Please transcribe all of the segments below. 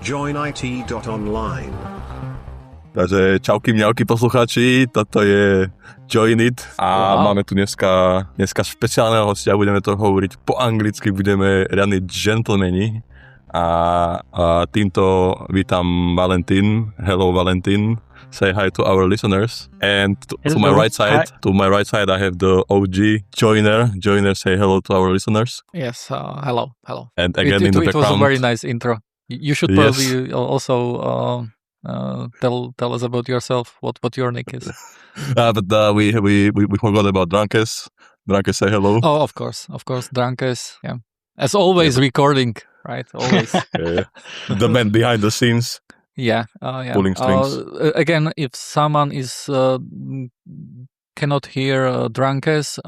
Joinit Online. Takže čauky mňauky poslucháči, toto je Joinit a máme tu dneska špeciálneho hostia, budeme to hovoriť po anglicky, budeme riadni gentlemani a týmto vítam Valentin. Hello Valentin, say hi to our listeners. And to my right side, I have the OG Joiner. Joiner, say hello to our listeners. Yes, hello. And again in the background. It was a very nice intro. You should probably also tell us about yourself, what your nick is. But we forgot about Drunkes. Drunkes, say hello. Oh, of course, Drunkes. Yeah, as always, recording, right? Always. The man behind the scenes. Yeah. Pulling strings. Again, if someone is cannot hear Drunkes,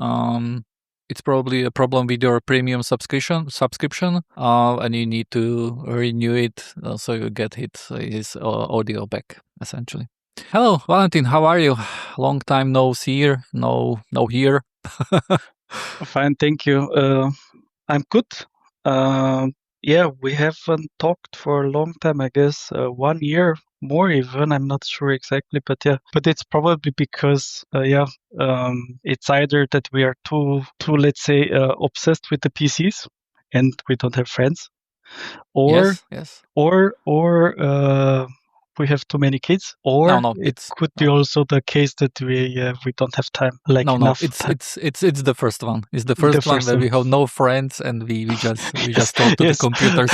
it's probably a problem with your premium subscription, and you need to renew it so you get his audio back, essentially. Hello, Valentin. How are you? Long time no see here, no here. Fine, thank you. I'm good. We haven't talked for a long time. I guess 1 year. More even, I'm not sure exactly, but it's probably because it's either that we are too let's say obsessed with the PCs and we don't have friends, or yes. or we have too many kids, or it could be also the case that we don't have time. Enough time. It's the first one. It's the first one where we have no friends and we just talk to the computers.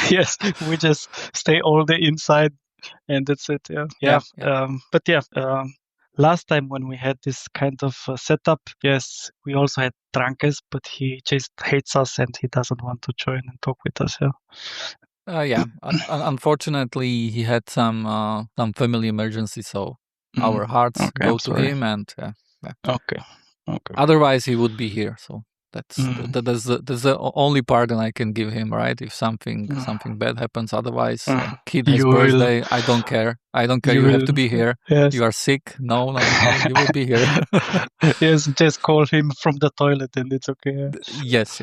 Yes, we just stay all day inside. And that's it. Last time when we had this kind of setup, yes, we also had Drunkes, but he just hates us and he doesn't want to join and talk with us. Unfortunately, he had some family emergency, so our hearts go to him, and Okay. Otherwise, he would be here. So that's the only pardon I can give him, right? If something bad happens, otherwise, kid has birthday, I don't care. You have to be here. Yes. You are sick. No, you will be here. Yes, just call him from the toilet and it's okay. Yes.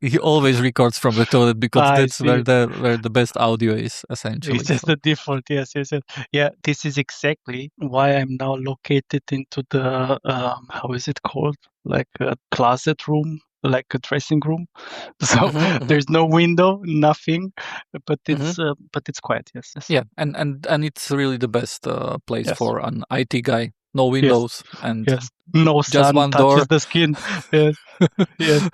He always records from the toilet because that's where the best audio is, essentially. It's just the default. Yes. Yeah, this is exactly why I'm now located into the how is it called? Like a closet room, like a dressing room. So there's no window, nothing, but it's quiet. Yes. Yeah, and it's really the best place for an IT guy. No windows and no just sun one touches door. the skin. Yes.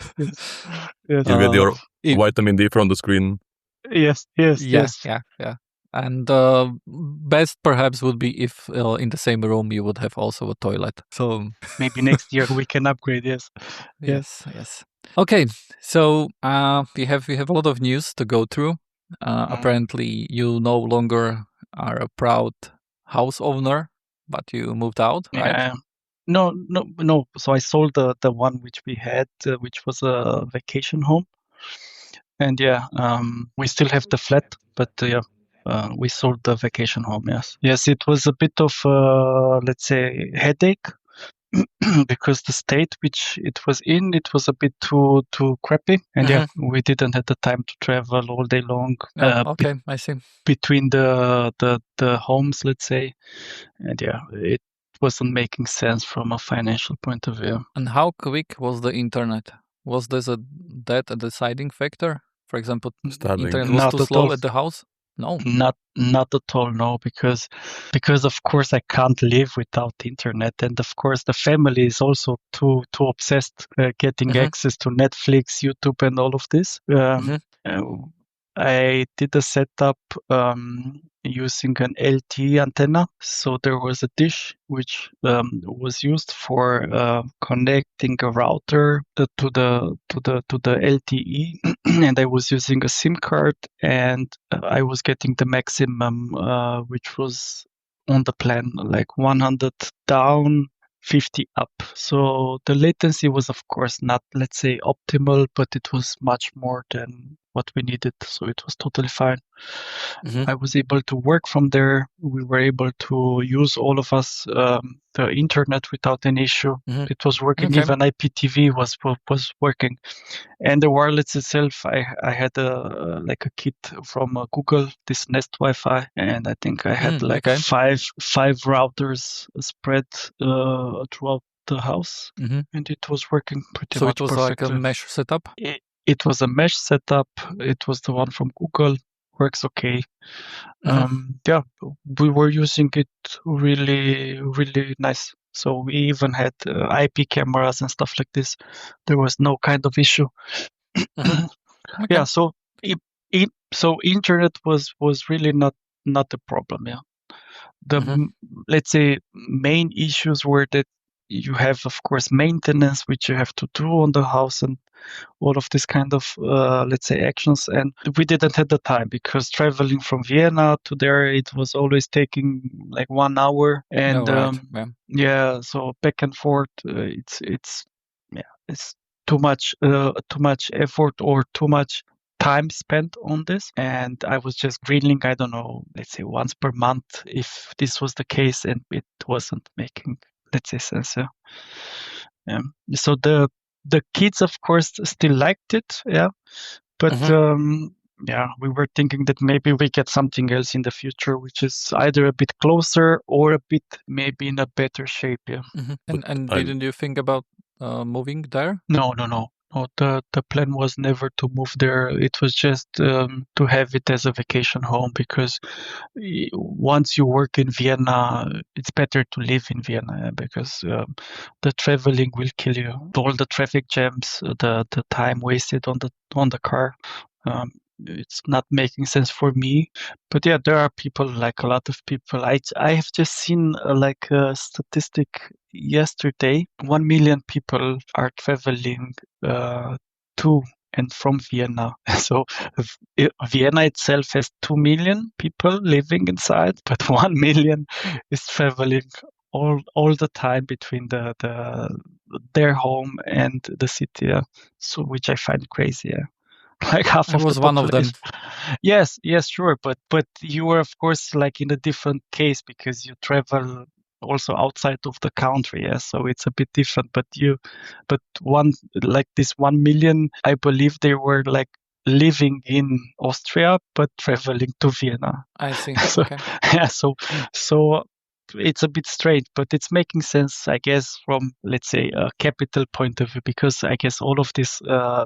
You get your vitamin D from the screen. Yes. Yeah. And best perhaps would be if in the same room you would have also a toilet. So maybe next year we can upgrade. Yes. Okay, so we have a lot of news to go through. Apparently, you no longer are a proud house owner, but you moved out, right? No. So I sold the one which we had, which was a vacation home, and we still have the flat, but we sold the vacation home. Yes, it was a bit of let's say headache because the state which it was in, it was a bit too crappy, and we didn't have the time to travel all day long. I see. Between the homes, let's say, and it wasn't making sense from a financial point of view. And how quick was the internet? Was that a deciding factor? For example, internet was too slow at the house? No, not at all. No, because of course I can't live without internet, and of course the family is also too obsessed getting access to Netflix, YouTube, and all of this. I did a setup using an LTE antenna. So there was a dish which was used for connecting a router to the LTE, and I was using a SIM card, and I was getting the maximum, which was on the plan, like 100 down, 50 up. So the latency was, of course, not, let's say, optimal, but it was much more than what we needed, so it was totally fine. Mhm. I was able to work from there. We were able to use all of us the internet without any issue. Mhm. It was working. Okay. Even IPTV was working, and the wireless itself. I had a kit from Google, this Nest Wi-Fi, and I think I had like Okay. five routers spread throughout the house, Mhm. and it was working pretty So much it was like a perfectly. mesh setup? It was a mesh setup. It was the one from Google. Works okay. Yeah, we were using it really, really nice. So we even had IP cameras and stuff like this. There was no kind of issue. Mhm. Okay. Yeah, so so internet was really not a problem. Yeah, Mhm. let's say main issues were that you have, of course, maintenance which you have to do on the house and all of this kind of let's say actions, and we didn't have the time because traveling from Vienna to there, it was always taking like 1 hour, and No, right. Yeah. yeah, so back and forth, it's yeah, it's too much effort or too much time spent on this, and I was just drilling, I don't know, let's say once per month if this was the case, and it wasn't making, let's say, sense. Yeah. So the kids, of course, still liked it. Yeah. But Mhm. yeah, we were thinking that maybe we get something else in the future, which is either a bit closer or a bit maybe in a better shape. Yeah. Mhm. But And I didn't you think about moving there? No. No, the plan was never to move there. It was just to have it as a vacation home because once you work in Vienna, it's better to live in Vienna because the traveling will kill you. All the traffic jams, the time wasted on the car. Um, it's not making sense for me. But yeah, there are people, like a lot of people. I have just seen like a statistic yesterday. 1 million people are traveling to and from Vienna. So Vienna itself has 2 million people living inside, but 1 million is traveling all the time between their home and the city. Yeah. So which I find crazy. Yeah. Like half I of the was one of them. population. Yes, sure, but you are, of course, like in a different case because you travel also outside of the country. Yeah, so it's a bit different. But one, like this 1 million, I believe they were like living in Austria but traveling to Vienna. I see. So Okay. yeah, so it's a bit strange, but it's making sense, I guess, from, let's say, a capital point of view, because I guess all of these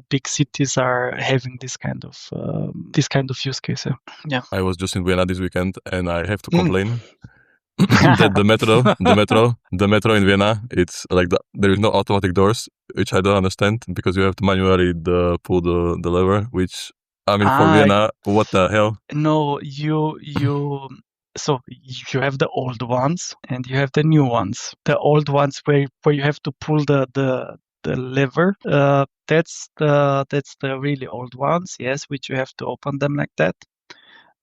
big cities are having this kind of use case. Yeah. I was just in Vienna this weekend, and I have to Mm. complain that the metro in Vienna, it's like there is no automatic doors, which I don't understand because you have to manually pull the lever. Which, I mean, for Ah, Vienna, what the hell? no, so you have the old ones and you have the new ones. The old ones where you have to pull the lever. That's the really old ones, yes, which you have to open them like that.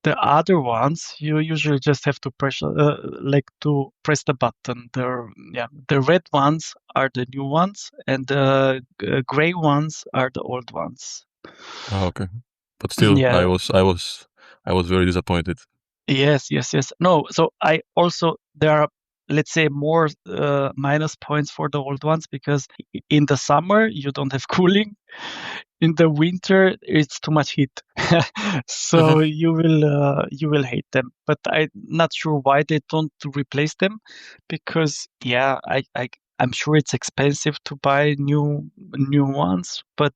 The other ones, you usually just have to press the button. The red ones are the new ones, and the gray ones are the old ones. Oh, okay, but still, I Yeah. was very disappointed. Yes. No, so I also, there are, let's say, more minus points for the old ones because in the summer you don't have cooling. In the winter it's too much heat. So Mhm. you will hate them. But I'm not sure why they don't replace them, because yeah, I'm sure it's expensive to buy new ones, but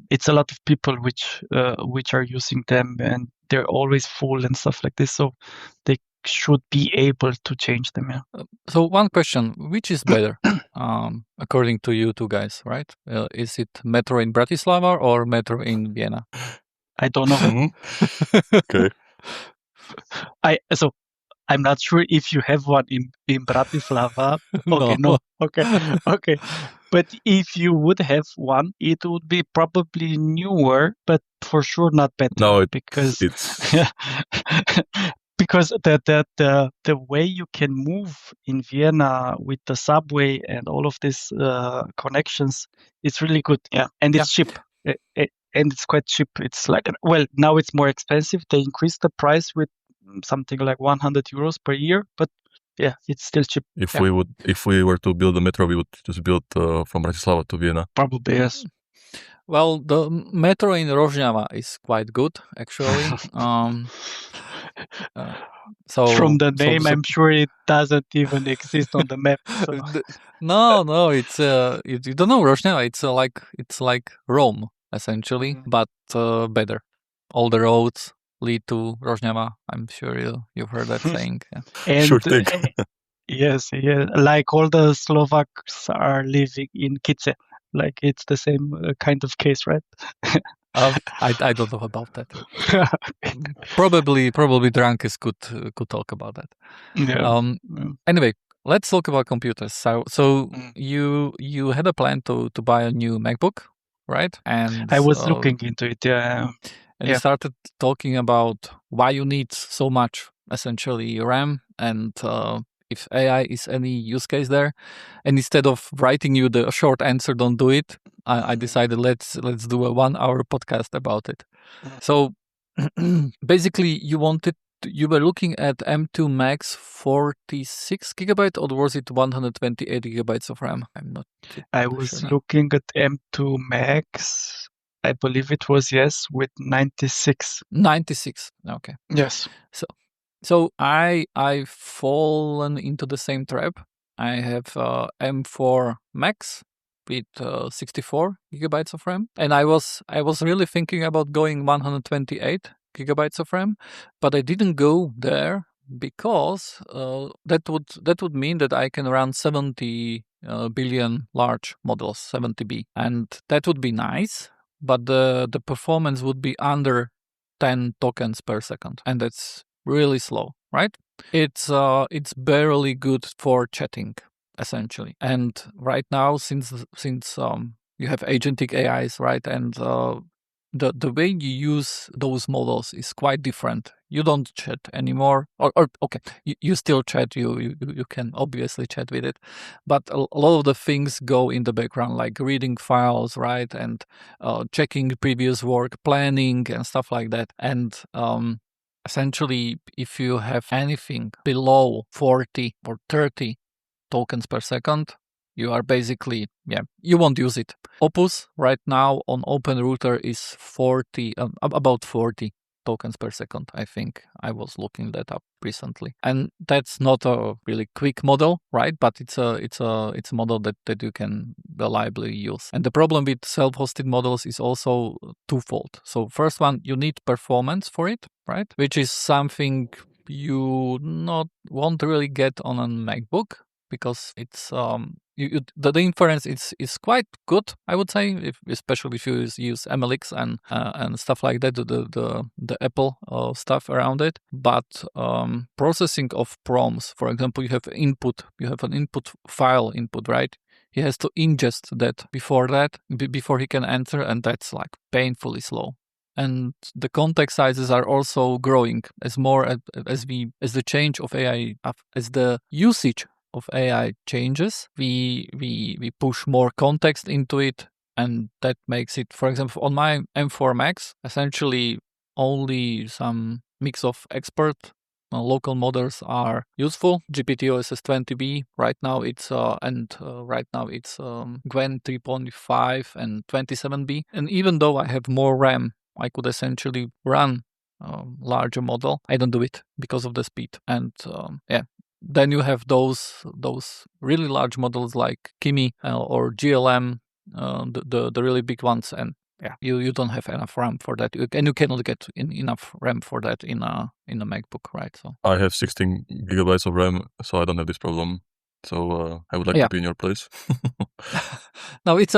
it's a lot of people which are using them, and they're always full and stuff like this. So they should be able to change them. Yeah. So one question, which is better, according to you two guys, right? Is it metro in Bratislava or metro in Vienna? I don't know. Mhm. Okay. So I'm not sure if you have one in Bratislava. Okay, No. no. Okay, okay. But if you would have one, it would be probably newer, but for sure not better, No, because it's because the way you can move in Vienna with the subway and all of these connections, it's really good. Yeah, and Yeah. it's cheap. and it's quite cheap. It's like, well, now it's more expensive. They increased the price with something like 100 euros per year, but yeah, it's still cheap. If Yeah. if we were to build a metro, we would just build from Bratislava to Vienna. Probably, yes. Well, the metro in Rožňava is quite good, actually. So from the name, I'm sure it doesn't even exist on the map. So. No, it's you don't know Rožňava. It's like Rome essentially, but better. All the roads lead to Rožňava. I'm sure you've heard that saying. Yeah. And Sure thing. yes, like all the Slovaks are living in Kice. Like it's the same kind of case, right? I don't know about that. Probably Drunkes could talk about that. Yeah. Anyway, let's talk about computers. So you had a plan to buy a new MacBook, right? And I was looking into it. Yeah. And you started talking about why you need so much, essentially, RAM, and if AI is any use case there. And instead of writing you the short answer, don't do it, I decided let's do a 1 hour podcast about it. So basically, you were looking at M2 Max 46 gigabyte, or was it 128 gigabytes of RAM? I'm not. I was looking at M2 Max. I believe it was, yes, with 96. 96. Okay. Yes. So I've fallen into the same trap. I have M4 Max with 64 gigabytes of RAM, and I was really thinking about going 128 gigabytes of RAM, but I didn't go there because that would mean that I can run 70 billion large models, 70B, and that would be nice, but the performance would be under 10 tokens per second, and that's really slow, right? It's barely good for chatting, essentially. And right now, since you have agentic AIs, right, and the way you use those models is quite different. You don't chat anymore, or okay, you still chat. You can obviously chat with it, but a lot of the things go in the background, like reading files, right, and checking previous work, planning, and stuff like that. And essentially, if you have anything below 40 or 30 tokens per second, you are basically, you won't use it. Opus right now on OpenRouter is about 40 tokens per second. I think I was looking that up recently, and that's not a really quick model, right? But it's a model that you can reliably use. And the problem with self-hosted models is also twofold. So first one, you need performance for it, right? Which is something you won't really get on a MacBook, because it's the inference is quite good, I would say, especially if you use MLX and stuff like that, the Apple stuff around it. But processing of prompts, for example, you have an input file input, right? He has to ingest that before he can answer, and that's like painfully slow. And the context sizes are also growing as the change of AI, as the usage of AI changes, we push more context into it, and that makes it, for example, on my M4 Max, essentially only some mix of expert local models are useful. GPT-OSS 20B right now it's Gwen 3.5 and 27B, and even though I have more RAM, I could essentially run larger model. I don't do it because of the speed, and then you have those really large models like Kimi or GLM, the really big ones, and you don't have enough RAM for that, and you cannot get enough RAM for that in a MacBook, right? So I have 16 gigabytes of RAM, so I don't have this problem. So I would like to be in your place. No, it's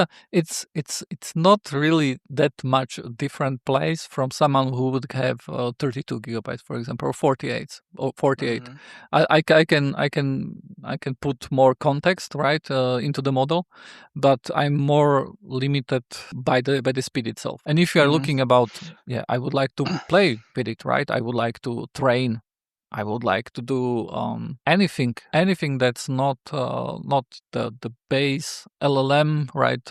not really that much different place from someone who would have 32 gigabytes, for example, or 48. Mm-hmm. I can put more context, right, into the model, but I'm more limited by the speed itself. And if you are looking about, I would like to play with it, right? I would like to train I would like to do anything that's not the base LLM, right?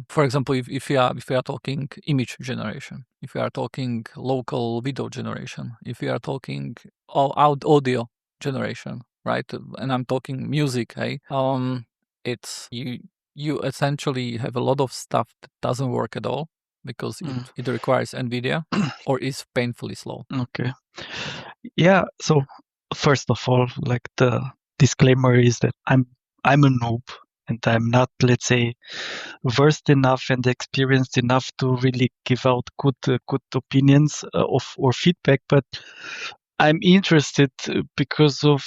For example, if we are talking image generation, if we are talking local video generation, if we are talking audio generation, right? And I'm talking music, hey? It's you essentially have a lot of stuff that doesn't work at all because it requires NVIDIA or is painfully slow. Okay. Yeah. So first of all, like the disclaimer is that I'm a noob and I'm not, let's say, versed enough and experienced enough to really give out good opinions or feedback, but I'm interested because of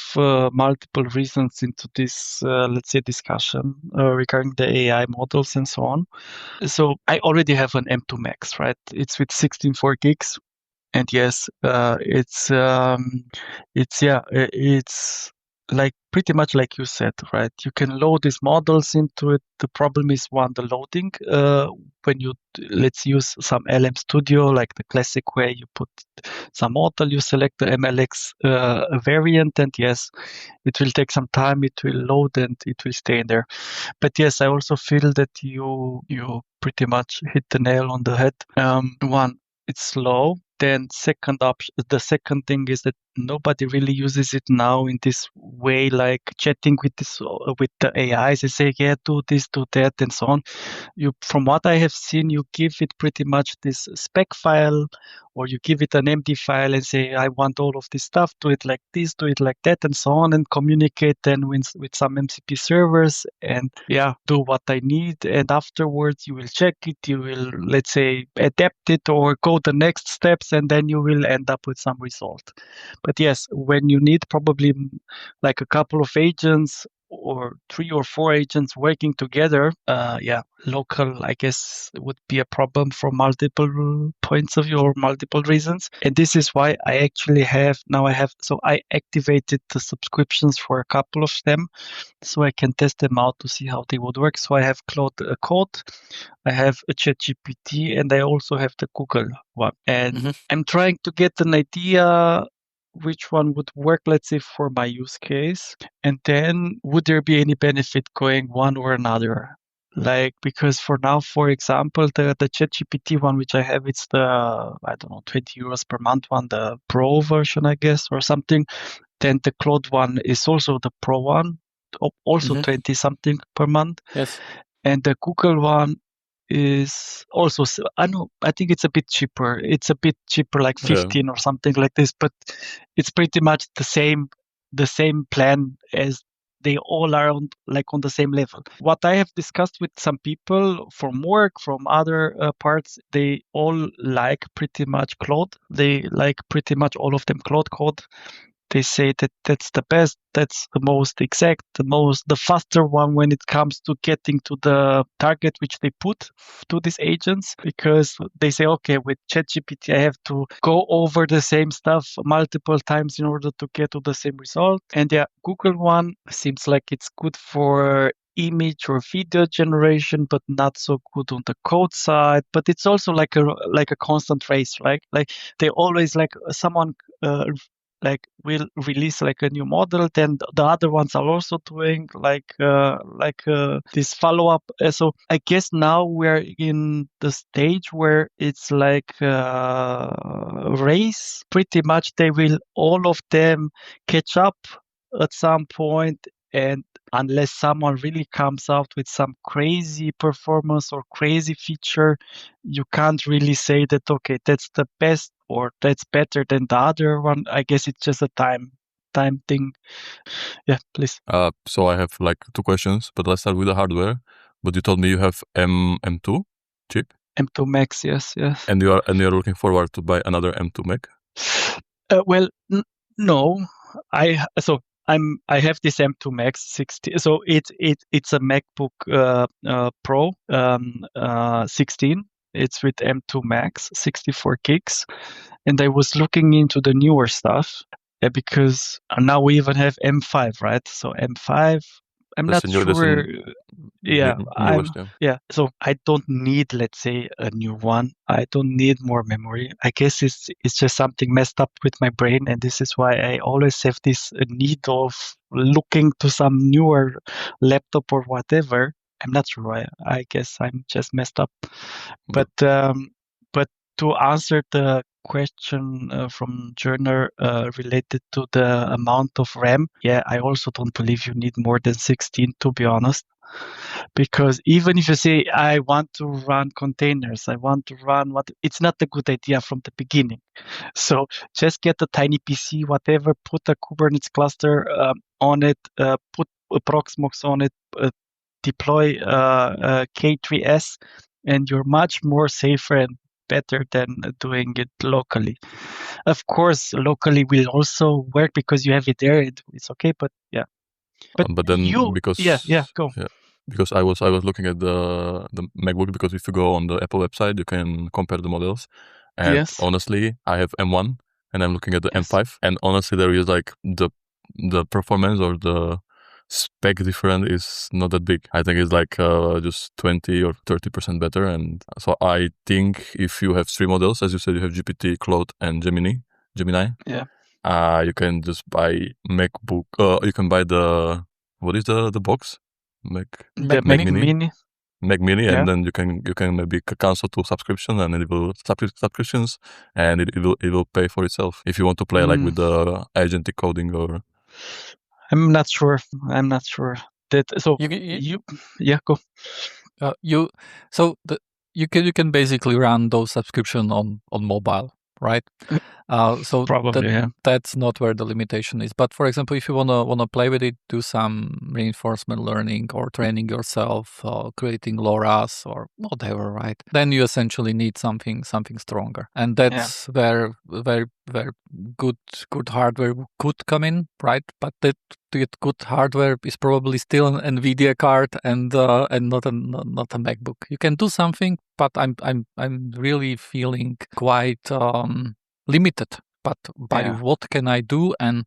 multiple reasons into this, let's say, discussion regarding the AI models and so on. So I already have an M2 Max, right? It's with 16.4 gigs. And yes, it's like pretty much like you said, right? You can load these models into it. The problem is one, the loading. When you let's use some LM Studio, like the classic way, you put some model, you select the MLX variant, and yes, it will take some time. It will load and it will stay in there. But yes, I also feel that you pretty much hit the nail on the head. One, it's slow. Then the second thing is that nobody really uses it now in this way, like chatting with the AIs. They say, yeah, do this, do that, and so on. From what I have seen, you give it pretty much this spec file, or you give it an empty file and say, I want all of this stuff, do it like this, do it like that, and so on, and communicate then with some MCP servers, and yeah, do what I need. And afterwards, you will check it, you will, let's say, adapt it or go the next steps, and then you will end up with some result. But yes, when you need probably like a couple of agents or 3 or 4 agents working together, local, I guess, would be a problem for multiple points of view or multiple reasons. And this is why I activated the subscriptions for a couple of them so I can test them out to see how they would work. So I have Cloud Code, I have a ChatGPT, and I also have the Google one. And I'm trying to get an idea which one would work, let's say, for my use case. And then would there be any benefit going one or another? Like, because for now, for example, the ChatGPT one, which I have, it's the, I don't know, 20 euros per month one, the Pro version, I guess, or something. Then the Cloud one is also the Pro one, also 20 something per month. Yes. And the Google one is also, I think it's a bit cheaper. It's a bit cheaper, like 15 or something like this, but it's pretty much the same plan as they all are on the same level. What I have discussed with some people from work, from other parts, they all like pretty much Claude. They like pretty much all of them Claude Code. They say that that's the best, that's the most exact, the faster one when it comes to getting to the target which they put to these agents, because they say, okay, with ChatGPT, I have to go over the same stuff multiple times in order to get to the same result. And yeah, Google one seems like it's good for image or video generation, but not so good on the code side. But it's also like a constant race, right? Like they always someone will release like a new model, then the other ones are also doing this follow-up. So I guess now we're in the stage where it's like a race. Pretty much they will all of them catch up at some point, and unless someone really comes out with some crazy performance or crazy feature, you can't really say that, okay, that's the best or that's better than the other one. I guess it's just a time thing. Yeah, please. So I have like 2 questions, but let's start with the hardware. But you told me you have M2 chip? M2 Max, yes. And you're looking forward to buy another M2 Mac? No. I have this M2 Max 60. So it's a MacBook Pro 16. It's with M2 Max 64 gigs, and I was looking into the newer stuff because now we even have M5, right? So M5 I'm That's not a new, that's a sure. Yeah, newest, yeah. yeah. So I don't need, let's say, a new one. I don't need more memory. I guess it's just something messed up with my brain, and this is why I always have this need of looking to some newer laptop or whatever. I'm not sure why. I guess I'm just messed up. But but to answer the question from Journer related to the amount of RAM, yeah, I also don't believe you need more than 16, to be honest. Because even if you say, I want to run containers, I want to run what, it's not a good idea from the beginning. So just get a tiny PC, whatever, put a Kubernetes cluster on it, put a Proxmox on it, deploy K3s, and you're much more safer and better than doing it locally. Of course, locally will also work because you have it there. It's okay, but yeah. But then yeah, go. yeah, because I was looking at the MacBook, because if you go on the Apple website, you can compare the models. And Yes. honestly, I have M1 and I'm looking at the Yes. M5, and honestly, there is like the performance or the spec difference is not that big. I think it's like just 20 or 30% better. And so I think if you have three models, as you said, you have GPT, Claude, and Gemini. Yeah. You can just buy MacBook. You can buy what is the box? Mac Mini. Mac Mini, Yeah. and then you can maybe cancel to subscription, and it will subscriptions, and it will pay for itself if you want to play like with the agentic coding or. I'm not sure. That so yeah, go. You can basically run those subscription on mobile, right? So Probably, yeah. that's not where the limitation is. But for example, if you wanna play with it, do some reinforcement learning or training yourself, creating LoRa's or whatever, right? Then you essentially need something stronger, and that's where very good hardware could come in, right? But that good hardware is probably still an NVIDIA card and not a MacBook. You can do something, but I'm really feeling quite limited. But by what can I do and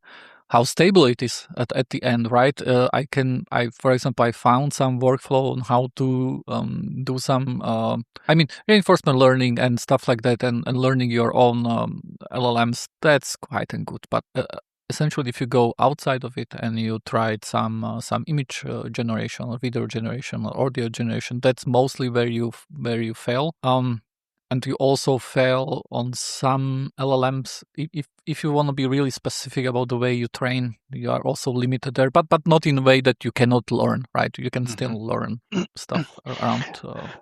how stable it is at the end, right? For example, I found some workflow on how to do some, reinforcement learning and stuff like that, and learning your own LLMs. That's quite good. But essentially, if you go outside of it and you tried some image generation or video generation or audio generation, that's mostly where you fail. And you also fail on some LLMs. If you want to be really specific about the way you train, you are also limited there, but not in a way that you cannot learn, right? You can still learn stuff around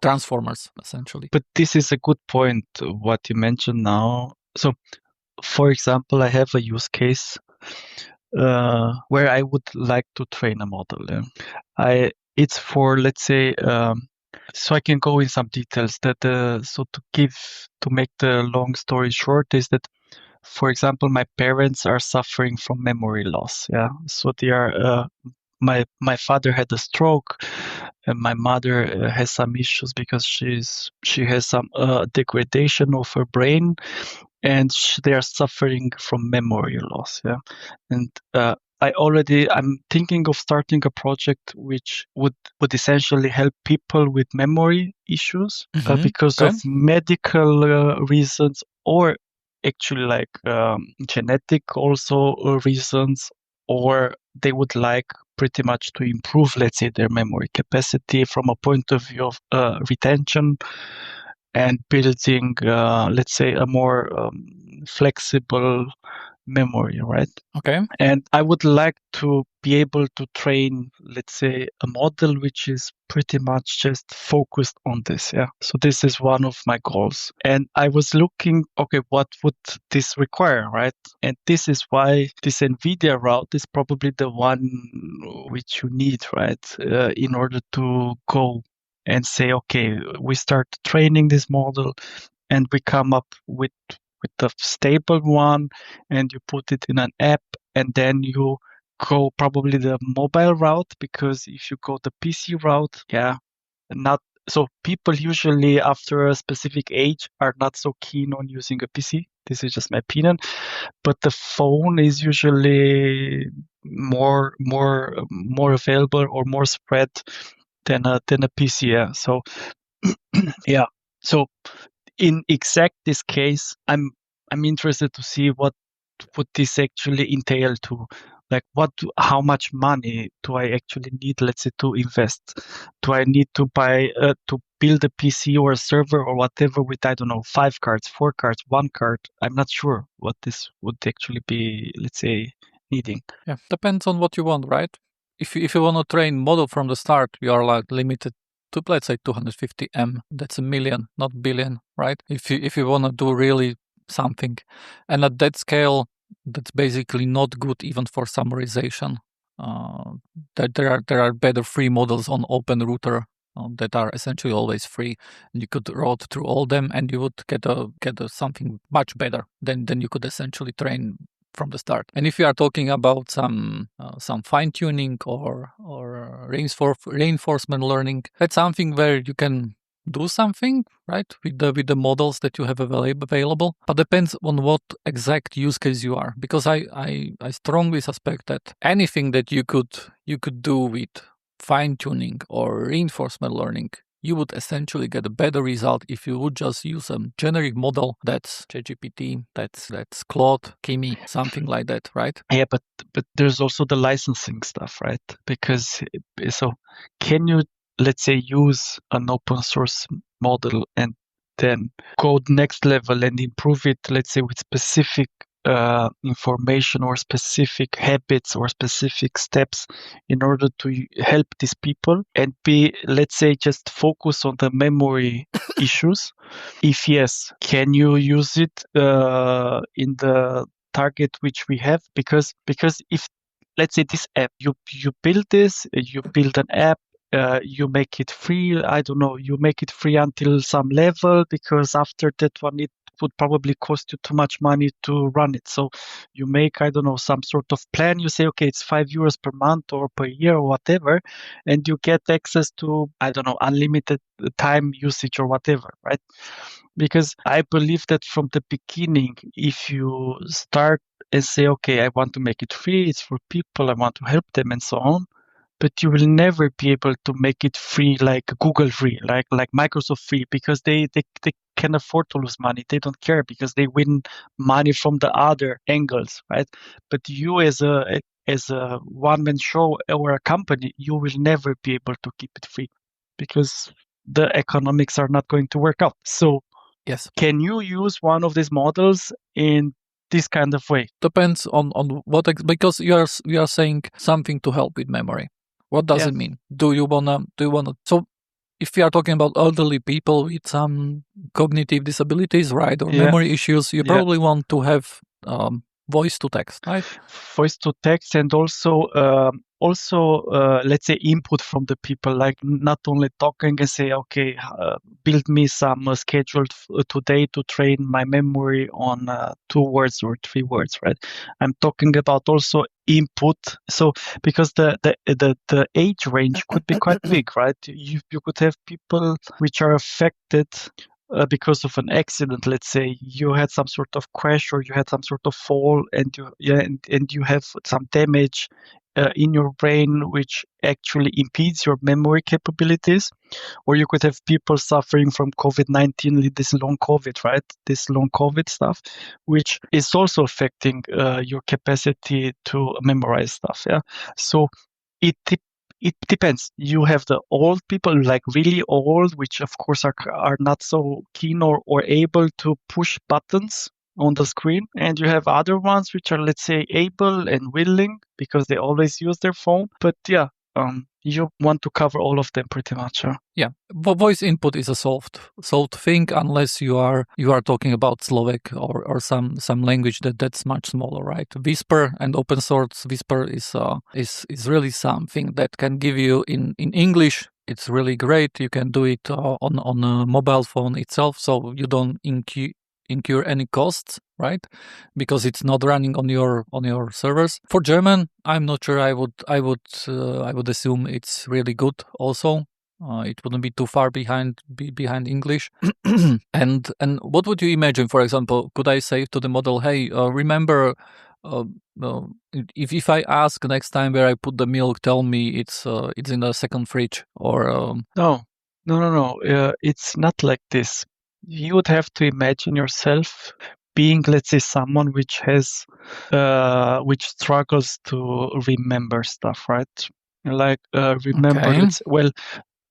transformers, essentially. But this is a good point, what you mentioned now. So, for example, I have a use case where I would like to train a model. It's for, let's say, so I can go in some details. To make the long story short, is that, for example, my parents are suffering from memory loss. Yeah, so they are. My father had a stroke, and my mother has some issues because she has some degradation of her brain, and they are suffering from memory loss. Yeah, and I'm thinking of starting a project which would essentially help people with memory issues because of medical reasons, or actually like genetic also reasons, or they would like pretty much to improve, let's say, their memory capacity from a point of view of retention and building, let's say, a more flexible memory, right? Okay. And I would like to be able to train, let's say, a model which is pretty much just focused on this. Yeah. So this is one of my goals. And I was looking, okay, what would this require, right? And this is why this NVIDIA route is probably the one which you need, right? In order to go and say, okay, we start training this model and we come up with the stable one, and you put it in an app, and then you go probably the mobile route, because if you go the PC route, not so people usually after a specific age are not so keen on using a PC. This is just my opinion, but the phone is usually more available or more spread than a PC. Yeah. So yeah. So in exact this case, I'm interested to see what would this actually entail to, like, how much money do I actually need, let's say, to invest? Do I need to buy to build a PC or a server or whatever with, I don't know, 5 cards, 4 cards, 1 card? I'm not sure what this would actually be, let's say, needing. Yeah, depends on what you want, right? If you want to train model from the start, you are like limited to, let's say, 250 M. That's a million, not billion, right? If you want to do really something, and at that scale, that's basically not good even for summarization. That there are better free models on OpenRouter that are essentially always free. You could route through all them, and you would get something much better than you could essentially train from the start. And if you are talking about some fine tuning or reinforcement learning, that's something where you can do something, right, with the models that you have available, but depends on what exact use case you are, because I strongly suspect that anything that you could do with fine tuning or reinforcement learning, you would essentially get a better result if you would just use a generic model that's ChatGPT, that's Claude, Kimi, something like that, right? Yeah, but there's also the licensing stuff, right? Because so can you, let's say, use an open source model and then go next level and improve it, let's say, with specific information or specific habits or specific steps in order to help these people, and be, let's say, just focus on the memory issues? If yes, can you use it in the target which we have? Because if, let's say, this app, you build this, you build an app, you make it free, I don't know, you make it free until some level, because after that one it would probably cost you too much money to run it. So you make, I don't know, some sort of plan. You say, okay, it's €5 per month or per year or whatever, and you get access to, I don't know, unlimited time usage or whatever, right? Because I believe that from the beginning, if you start and say, okay, I want to make it free, it's for people, I want to help them and so on, but you will never be able to make it free like Google free, like Microsoft free, because they can afford to lose money. They don't care because they win money from the other angles, right? But you as a one-man show or a company, you will never be able to keep it free because the economics are not going to work out. So yes, can you use one of these models in this kind of way? Depends on what because you are saying something to help with memory. What does it mean? Do you wanna? So if we are talking about elderly people with some cognitive disabilities, right, or memory issues, you probably want to have voice to text, right? Voice to text, and also let's say input from the people, like not only talking and say, okay, build me some scheduled today to train my memory on 2 words or 3 words, right? I'm talking about also input. So because the age range could be quite big, right? You could have people which are affected because of an accident. Let's say you had some sort of crash or you had some sort of fall, and you have some damage in your brain which actually impedes your memory capabilities. Or you could have people suffering from COVID-19, this long COVID, right? This long COVID stuff, which is also affecting your capacity to memorize stuff. Yeah. So it depends. You have the old people, like really old, which of course are not so keen or able to push buttons on the screen, and you have other ones which are, let's say, able and willing because they always use their phone. But yeah, you want to cover all of them pretty much. Yeah, voice input is a solved thing unless you are talking about Slovak or some language that's much smaller, right? Whisper and open source Whisper is really something that can give you in English. It's really great. You can do it on a mobile phone itself, so you don't incur any costs, right? Because it's not running on your servers. For German, I'm not sure. I would assume it's really good. Also, it wouldn't be too far behind English. and what would you imagine? For example, could I say to the model, "Hey, remember if I ask next time where I put the milk, tell me it's in the second fridge or. No. It's not like this. You would have to imagine yourself being, let's say, someone which struggles to remember stuff, right? Like remember, Okay.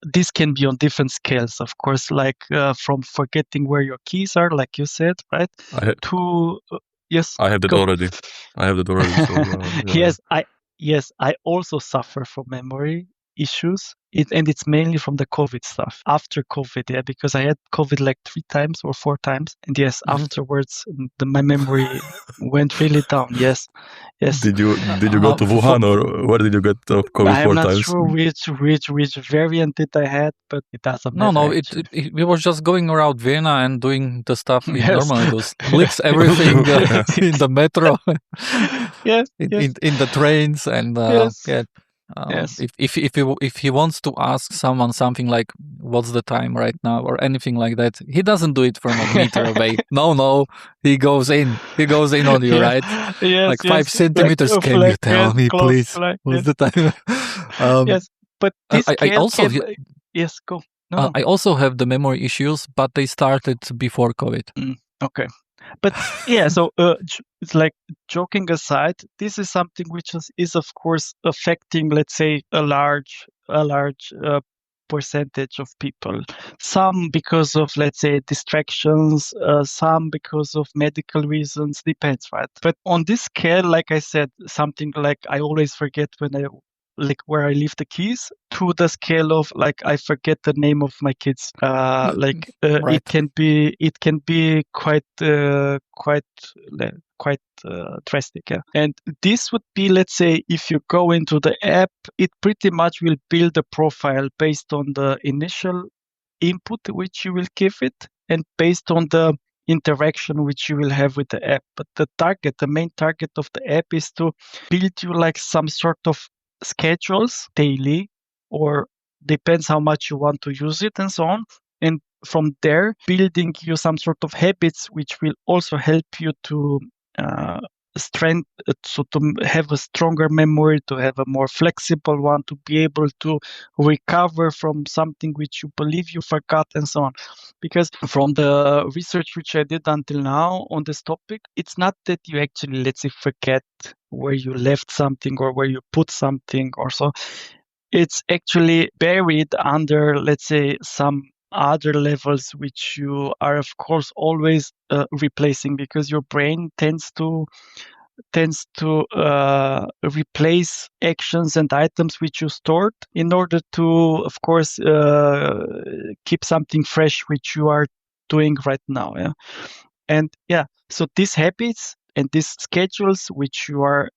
this can be on different scales, of course, like from forgetting where your keys are, like you said, right? Yes. I have that go. already. So yeah. Yes, I also suffer from memory issues. And it's mainly from the COVID stuff. After COVID, yeah, because I had COVID like 3 times or 4 times. And yes, afterwards, my memory went really down. Yes. Did you go to Wuhan or where did you get COVID I am 4 not times? sure which variant did I had, but it doesn't matter. No, we were just going around Vienna and doing the stuff we normally do. Blitz everything in the metro. Yes. In the trains and Yes. yeah. Yes. If he wants to ask someone something like what's the time right now or anything like that, he doesn't do it from a meter away. No, he goes in on you, right? Yes, like 5 centimeters. Like, can you tell me, close, please? What's the time? Yes, but this I also yes, go. No. I also have the memory issues, but they started before COVID. Okay. But yeah, so it's like, joking aside, this is something which is of course affecting, let's say, a large percentage of people. Some because of, let's say, distractions, some because of medical reasons, depends, right? But on this scale, like I said, something like I always forget where I leave the keys, to the scale of like I forget the name of my kids. Right. It can be quite drastic. Yeah. And this would be, let's say, if you go into the app, it pretty much will build a profile based on the initial input which you will give it and based on the interaction which you will have with the app. But the main target of the app is to build you like some sort of schedules daily, or depends how much you want to use it and so on. And from there, building you some sort of habits which will also help you to to have a stronger memory, to have a more flexible one, to be able to recover from something which you believe you forgot and so on. Because from the research which I did until now on this topic, it's not that you actually, let's say, forget where you left something or where you put something or so. It's actually buried under, let's say, some other levels which you are of course always replacing, because your brain tends to replace actions and items which you stored in order to, of course, keep something fresh which you are doing right now. Yeah. And yeah, so these habits and these schedules which you are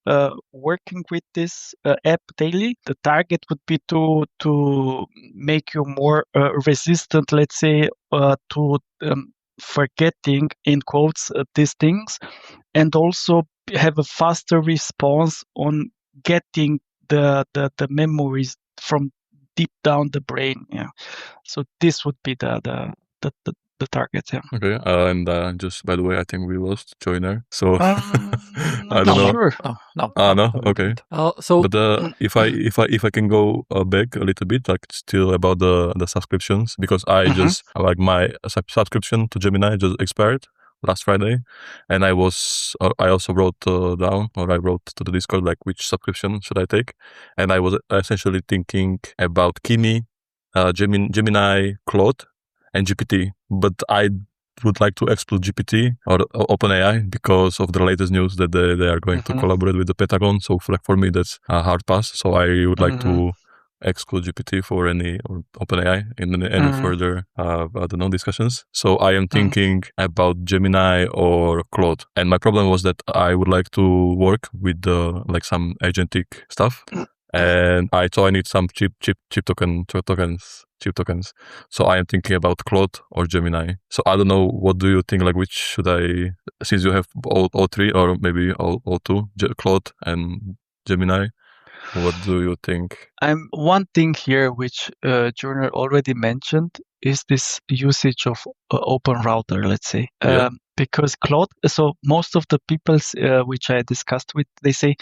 working with this app daily, the target would be to make you more resistant, let's say, to forgetting, in quotes, these things, and also have a faster response on getting the memories from deep down the brain. Yeah. So this would be the target. Yeah. Okay. And just by the way, I think we lost Joiner. So I don't know. Sure. No. Okay. So, but if I can go back a little bit, like still about the subscriptions, because I just like my subscription to Gemini just expired last Friday, and I also wrote down, or I wrote to the Discord, like which subscription should I take, and I was essentially thinking about Kimi, Gemini, Claude, and GPT, but I would like to exclude GPT or OpenAI because of the latest news that they are going to collaborate with the Pentagon. So for me, that's a hard pass. So I would like to exclude GPT for any, or OpenAI in any further, discussions. So I am thinking about Gemini or Claude. And my problem was that I would like to work with like some agentic stuff. And I need some cheap tokens. So I am thinking about Claude or Gemini. So I don't know, what do you think? Like, which should I, since you have all three, or maybe all two, Claude and Gemini, what do you think? One thing here which Joiner already mentioned is this usage of open router, let's say. because Claude. So most of the people which I discussed with, they say,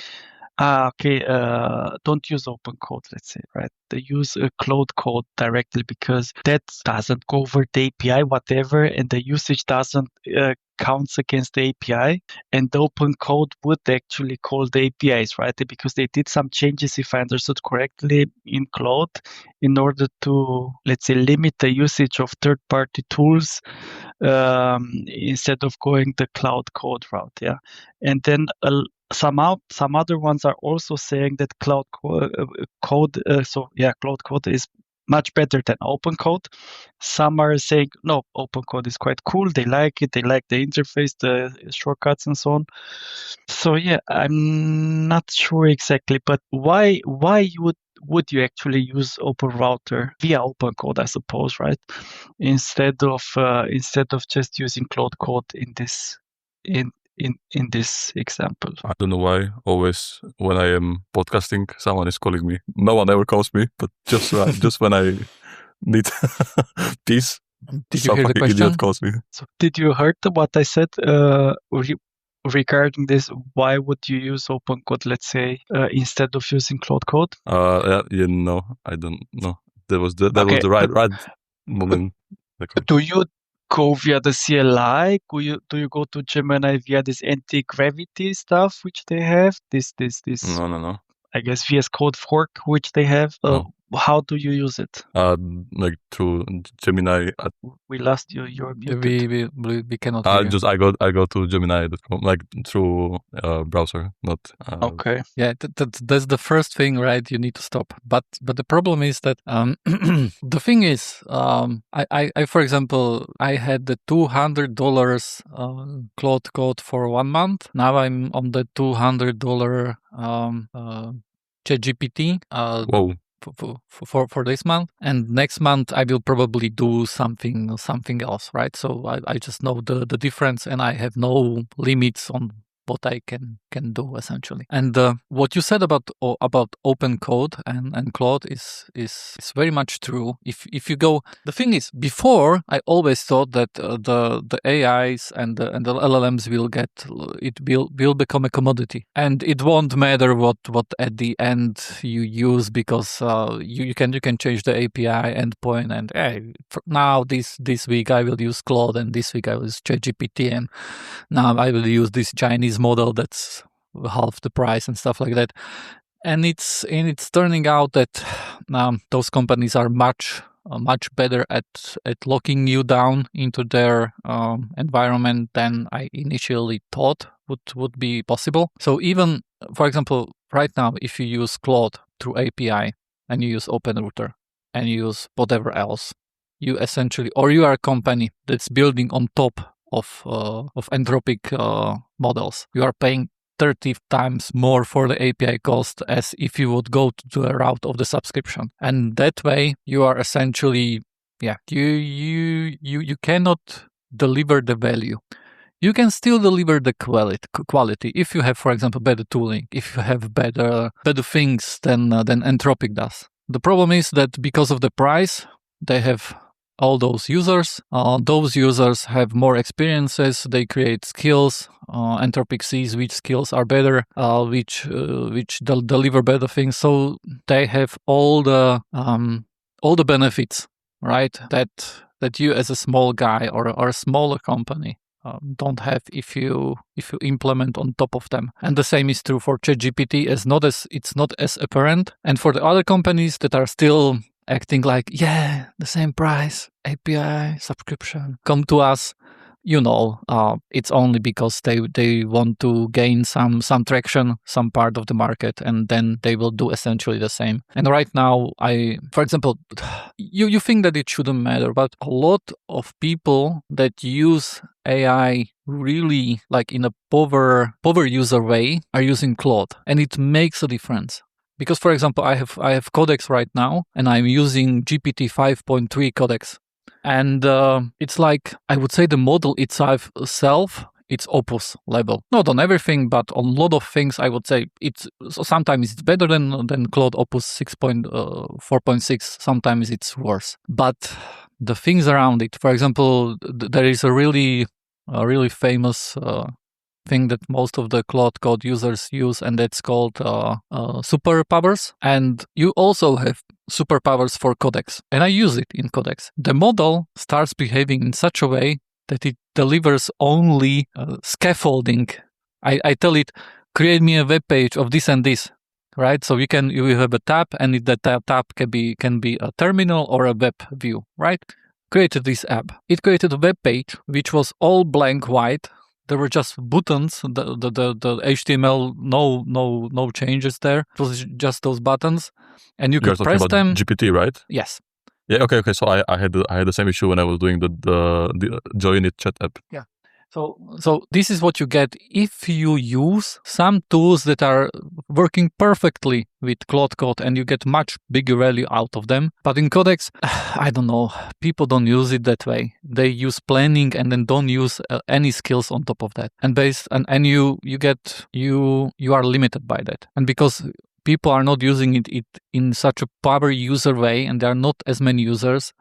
don't use open code, let's say, right? They use a Claude code directly because that doesn't go over the API, whatever, and the usage doesn't counts against the API. And the open code would actually call the APIs, right? Because they did some changes, if I understood correctly, in Claude in order to, let's say, limit the usage of third-party tools instead of going the cloud code route, yeah. And then some other ones are also saying that cloud code is much better than open code. Some are saying no, open code is quite cool. They like it. They like the interface, the shortcuts, and so on. So yeah, I'm not sure exactly, but why would you actually use Open Router via open code, I suppose, right? Instead of just using Cloud Code in this example. I don't know why. Always when I am podcasting, someone is calling me. No one ever calls me, but just when I need peace, did you hear the question? Idiot calls me. So did you heard what I said regarding this? Why would you use open code, let's say, instead of using Cloud Code? No, I don't know. That was the right moment. Do you go via the CLI? Do you go to Gemini via this anti-gravity stuff which they have? This No. I guess VS Code fork which they have. No. How do you use it? Like through Gemini. We lost you. You're muted. We cannot hear you. I go to Gemini.com, like through browser, not. Okay. Yeah, that's the first thing, right? You need to stop. But the problem is that the thing is, I for example, I had the $200 Cloud Code for 1 month. Now I'm on the $200 ChatGPT. Whoa. For this month, and next month I will probably do something else, right? So I just know the difference, and I have no limits on what I can do essentially. And what you said about open code and Claude is very much true. If you go, the thing is, before I always thought that the AIs and the LLMs will become a commodity, and it won't matter what at the end you use, because you can change the API endpoint, and hey, now this week I will use Claude, and this week I will use ChatGPT, and now I will use this Chinese model that's half the price and stuff like that. And it's turning out that those companies are much better at locking you down into their environment than I initially thought would be possible. So even, for example, right now, if you use Claude through API and you use OpenRouter and you use whatever else, you essentially, or you are a company that's building on top of Anthropic models, you are paying 30 times more for the API cost as if you would go to a route of the subscription. And that way you are essentially, you cannot deliver the value. You can still deliver the quality if you have, for example, better tooling, if you have better things than Anthropic does. The problem is that because of the price, they have all those users. Those users have more experiences. They create skills. Anthropic sees which skills are better, which deliver better things. So they have all the benefits, right? That you as a small guy or a smaller company don't have if you implement on top of them. And the same is true for ChatGPT. It's not as apparent. And for the other companies that are still acting like, the same price, API, subscription, come to us, it's only because they want to gain some traction, some part of the market, and then they will do essentially the same. And right now, for example, you think that it shouldn't matter, but a lot of people that use AI really like in a power user way are using Claude, and it makes a difference. Because, for example, I have Codex right now, and I'm using GPT 5.3 Codex. And it's like, I would say the model itself, it's Opus level. Not on everything, but on a lot of things, I would say sometimes it's better than Claude Opus 4.6, sometimes it's worse. But the things around it, for example, there is a really a really famous thing that most of the Claude Code users use, and that's called superpowers. And you also have superpowers for codecs, and I use it in codecs. The model starts behaving in such a way that it delivers only scaffolding. I tell it, create me a web page of this and this, right? So you have a tab, and the tab can be a terminal or a web view, right? Created this app. It created a web page which was all blank white. There were just buttons. The HTML, no changes there. It was just those buttons, and you You're could talking press about them. GPT, right? Yes. Yeah. Okay. So I had the same issue when I was doing the Joinit chat app. Yeah. So this is what you get if you use some tools that are working perfectly with Claude Code, and you get much bigger value out of them. But in Codex, I don't know, people don't use it that way. They use planning and then don't use any skills on top of that. And you are limited by that. And because people are not using it in such a power user way, and there are not as many users,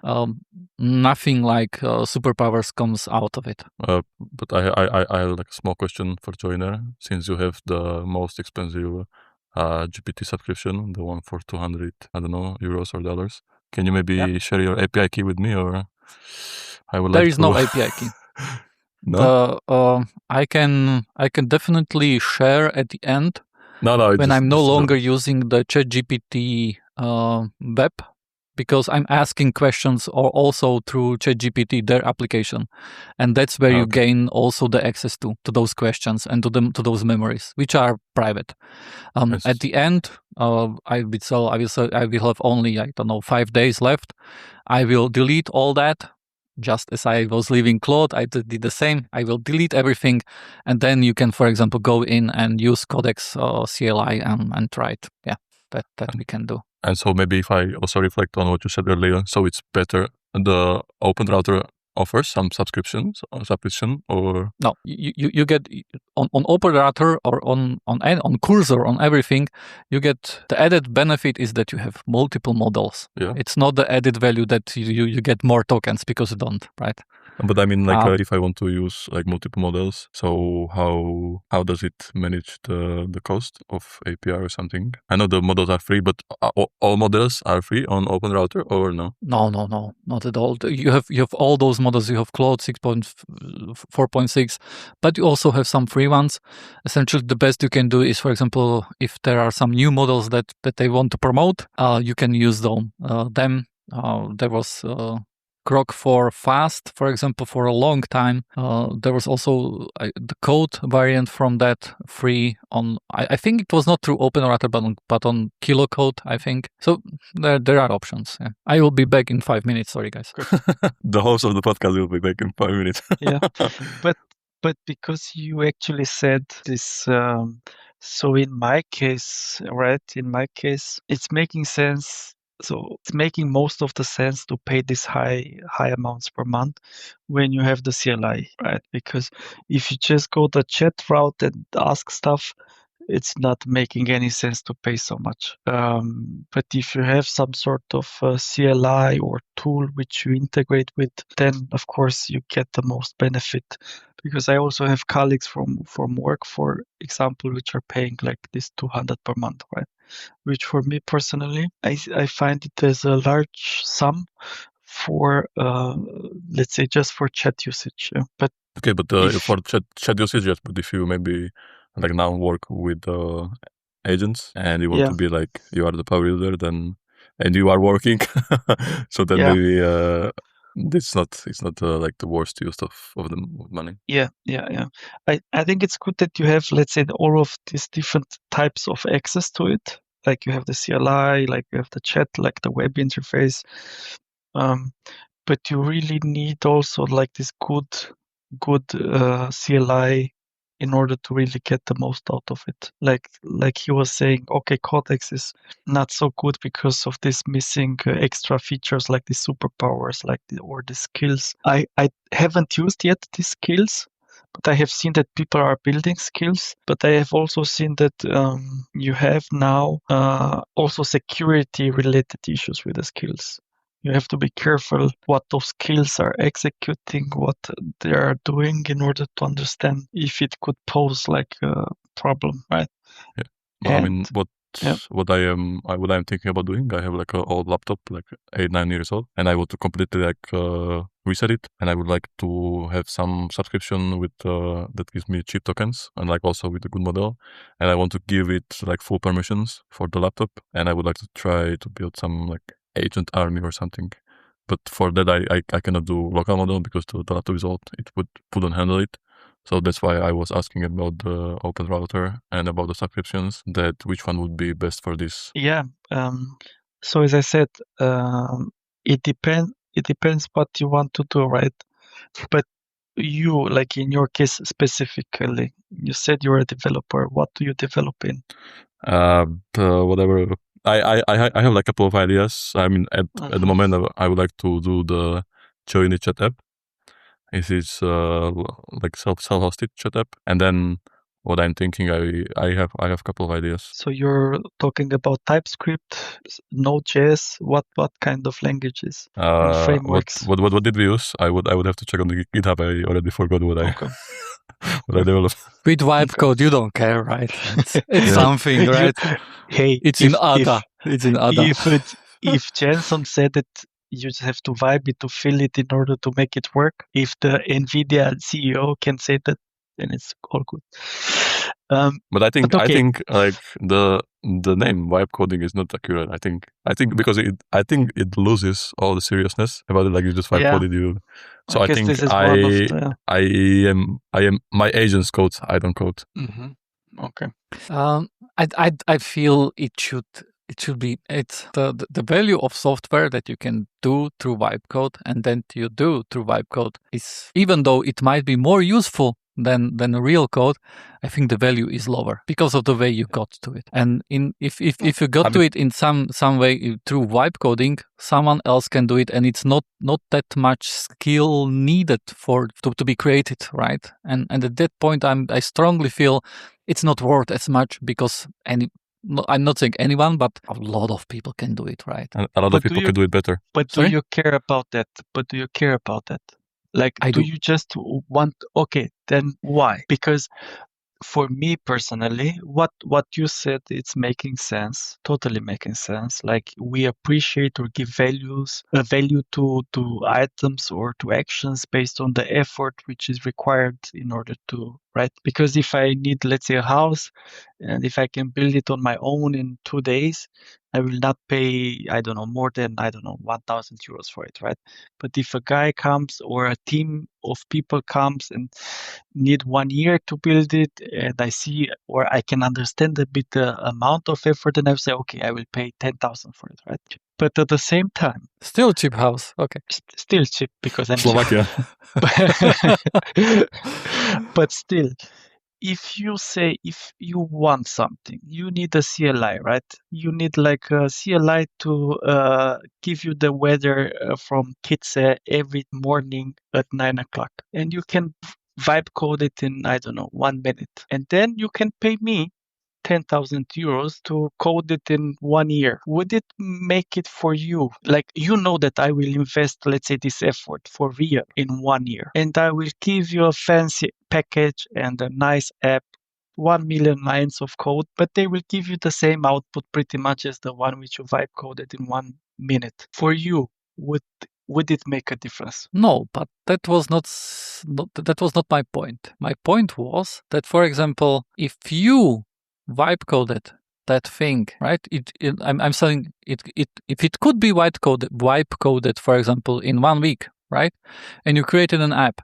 nothing like superpowers comes out of it. But I have like a small question for Joiner. Since you have the most expensive GPT subscription, the one for 200, I don't know, euros or dollars, can you maybe share your API key with me, or I would There like is to... no API key. No? I can definitely share at the end when I'm no longer using the ChatGPT web, because I'm asking questions also through ChatGPT, their application, and that's where you gain also the access to those questions and to those memories, which are private. At the end, I will have only, I don't know, 5 days left. I will delete all that. Just as I was leaving Claude, I did the same. I will delete everything, and then you can, for example, go in and use Codex CLI and try it. Yeah, that we can do. And so maybe if I also reflect on what you said earlier, so it's better the Open Router offers some subscription, or no, you get on Open Router or on Cursor, on everything. You get the added benefit is that you have multiple models. Yeah. It's not the added value that you get more tokens because you don't, right? But I mean, like, if I want to use like multiple models, so how does it manage the cost of API or something? I know the models are free, but all models are free on Open Router, or no? No, not at all. You have all those models. You have Claude 6.4.6, but you also have some free ones. Essentially, the best you can do is, for example, if there are some new models that they want to promote, you can use them. There was Grok for Fast, for example, for a long time. There was also the code variant from that free on, I think it was not through OpenRouter, but on Kilocode, I think. So there are options. Yeah. I will be back in 5 minutes. Sorry, guys. The host of the podcast will be back in 5 minutes. Yeah, but because you actually said this, so in my case, it's making sense. So it's making most of the sense to pay this high amounts per month when you have the CLI, right? Because if you just go the chat route and ask stuff, it's not making any sense to pay so much. But if you have some sort of CLI or tool which you integrate with, then of course you get the most benefit. Because I also have colleagues from work, for example, which are paying like this 200 per month, right? Which for me personally, I find it as a large sum for, let's say, just for chat usage. But okay, but for chat usage, yes. But if you maybe like now work with agents and you want to be like, you are the power user, then, and you are working, so then maybe it's not like the worst use of the money. Yeah. I think it's good that you have, let's say, all of these different types of access to it. Like you have the CLI, like you have the chat, like the web interface. But you really need also like this good CLI in order to really get the most out of it. Like he was saying, okay, Codex is not so good because of this missing extra features like the superpowers, or the skills. I haven't used yet these skills, but I have seen that people are building skills. But I have also seen that you have now also security related issues with the skills. You have to be careful what those skills are executing, what they are doing in order to understand if it could pose like a problem, right? Yeah. I mean, yeah. what I'm thinking about doing, I have like an old laptop, like 8-9 years old, and I want to completely like reset it, and I would like to have some subscription with that gives me cheap tokens, and like also with a good model, and I want to give it like full permissions for the laptop, and I would like to try to build some like agent army or something. But for that, I cannot do local model because the laptop is old. It wouldn't handle it. So that's why I was asking about the open router and about the subscriptions, that which one would be best for this. Yeah. So as I said, it depends what you want to do, right? But you, like in your case specifically, you said you're a developer. What do you develop in? Whatever. I have like a couple of ideas. I mean, at the moment, I would like to do the Joinit chat app. It is like self-hosted chat app, and then what I'm thinking, I have a couple of ideas. So you're talking about TypeScript, Node.js. What kind of languages and frameworks? What did we use? I would have to check on the GitHub. I already forgot what I developed. With vibe code, you don't care, right? It's something, right? It's in ADA. It's in ADA. If Jensen said that you just have to vibe it to fill it in order to make it work, if the NVIDIA CEO can say that, then it's all good. But I think like the name vibe coding is not accurate. I think because it loses all the seriousness about it. Like you just vibe coded you. So I think I am my agents code. I don't code. Mm-hmm. Okay. I feel it should be the value of software that you can do through vibe code and then you do through vibe code is, even though it might be more useful than a real code, I think the value is lower because of the way you got to it. And if you got to it in some way through vibe coding, someone else can do it, and it's not that much skill needed to be created, right? And at that point, I strongly feel it's not worth as much because I'm not saying anyone, but a lot of people can do it, right? And a lot of people can do it better. But do you care about that? Like, do you just want, okay, then why? Because for me personally, what you said, it's making sense, totally making sense. Like, we appreciate or give value to items or to actions based on the effort which is required in order to, right? Because if I need, let's say, a house, and if I can build it on my own in 2 days, I will not pay, more than, 1,000 euros for it, right? But if a guy comes or a team of people comes and need 1 year to build it, and I see, or I can understand a bit the amount of effort, and I will say, okay, I will pay 10,000 for it, right? But at the same time, still cheap house, okay. Still cheap because I'm Slovakia. But still, if you want something, you need a CLI, right? You need like a CLI to give you the weather from Kitse every morning at 9 o'clock. And you can vibe code it in, 1 minute. And then you can pay me 10,000 euros to code it in 1 year. Would it make it for you? Like, you know that I will invest, let's say, this effort for real in 1 year, and I will give you a fancy package and a nice app, 1 million lines of code, but they will give you the same output pretty much as the one which you vibe coded in 1 minute. For you, would it make a difference? No, but that was not my point. My point was that, for example, if you vibe coded that thing, right? I'm saying it if it could be vibe coded, for example, in 1 week, right? And you created an app,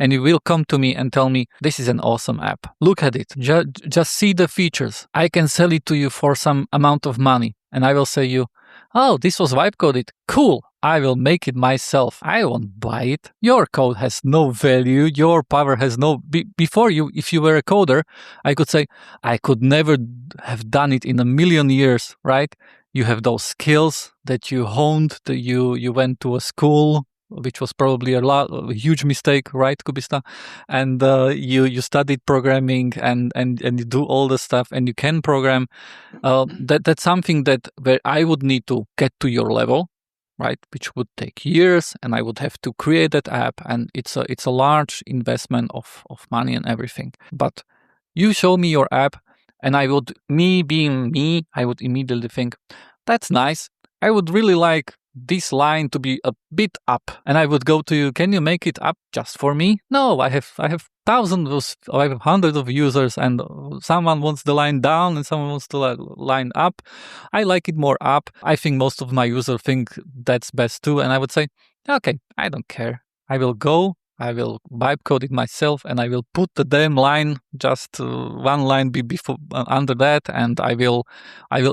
and you will come to me and tell me, this is an awesome app. Look at it. Just see the features. I can sell it to you for some amount of money. And I will say you, oh, this was vibe coded. Cool. I will make it myself. I won't buy it. Your code has no value. Your power has no... Before you, if you were a coder, I could say, I could never have done it in a million years, right? You have those skills that you honed, that you went to a school, which was probably a huge mistake, right, Kubista? And you studied programming and you do all the stuff and you can program. That's something where I would need to get to your level. right? Which would take years, and I would have to create that app, and it's a large investment of money and everything. But you show me your app, and I would, me being me, I would immediately think, that's nice. I would really like this line to be a bit up, and I would go to you, can you make it up just for me? No, I have thousands, I have hundreds of users, and someone wants the line down and someone wants the line up. I like it more up. I think most of my users think that's best too, and I would say, okay, I don't care. I will vibe code it myself, and I will put the damn line, just one line before under that, and I will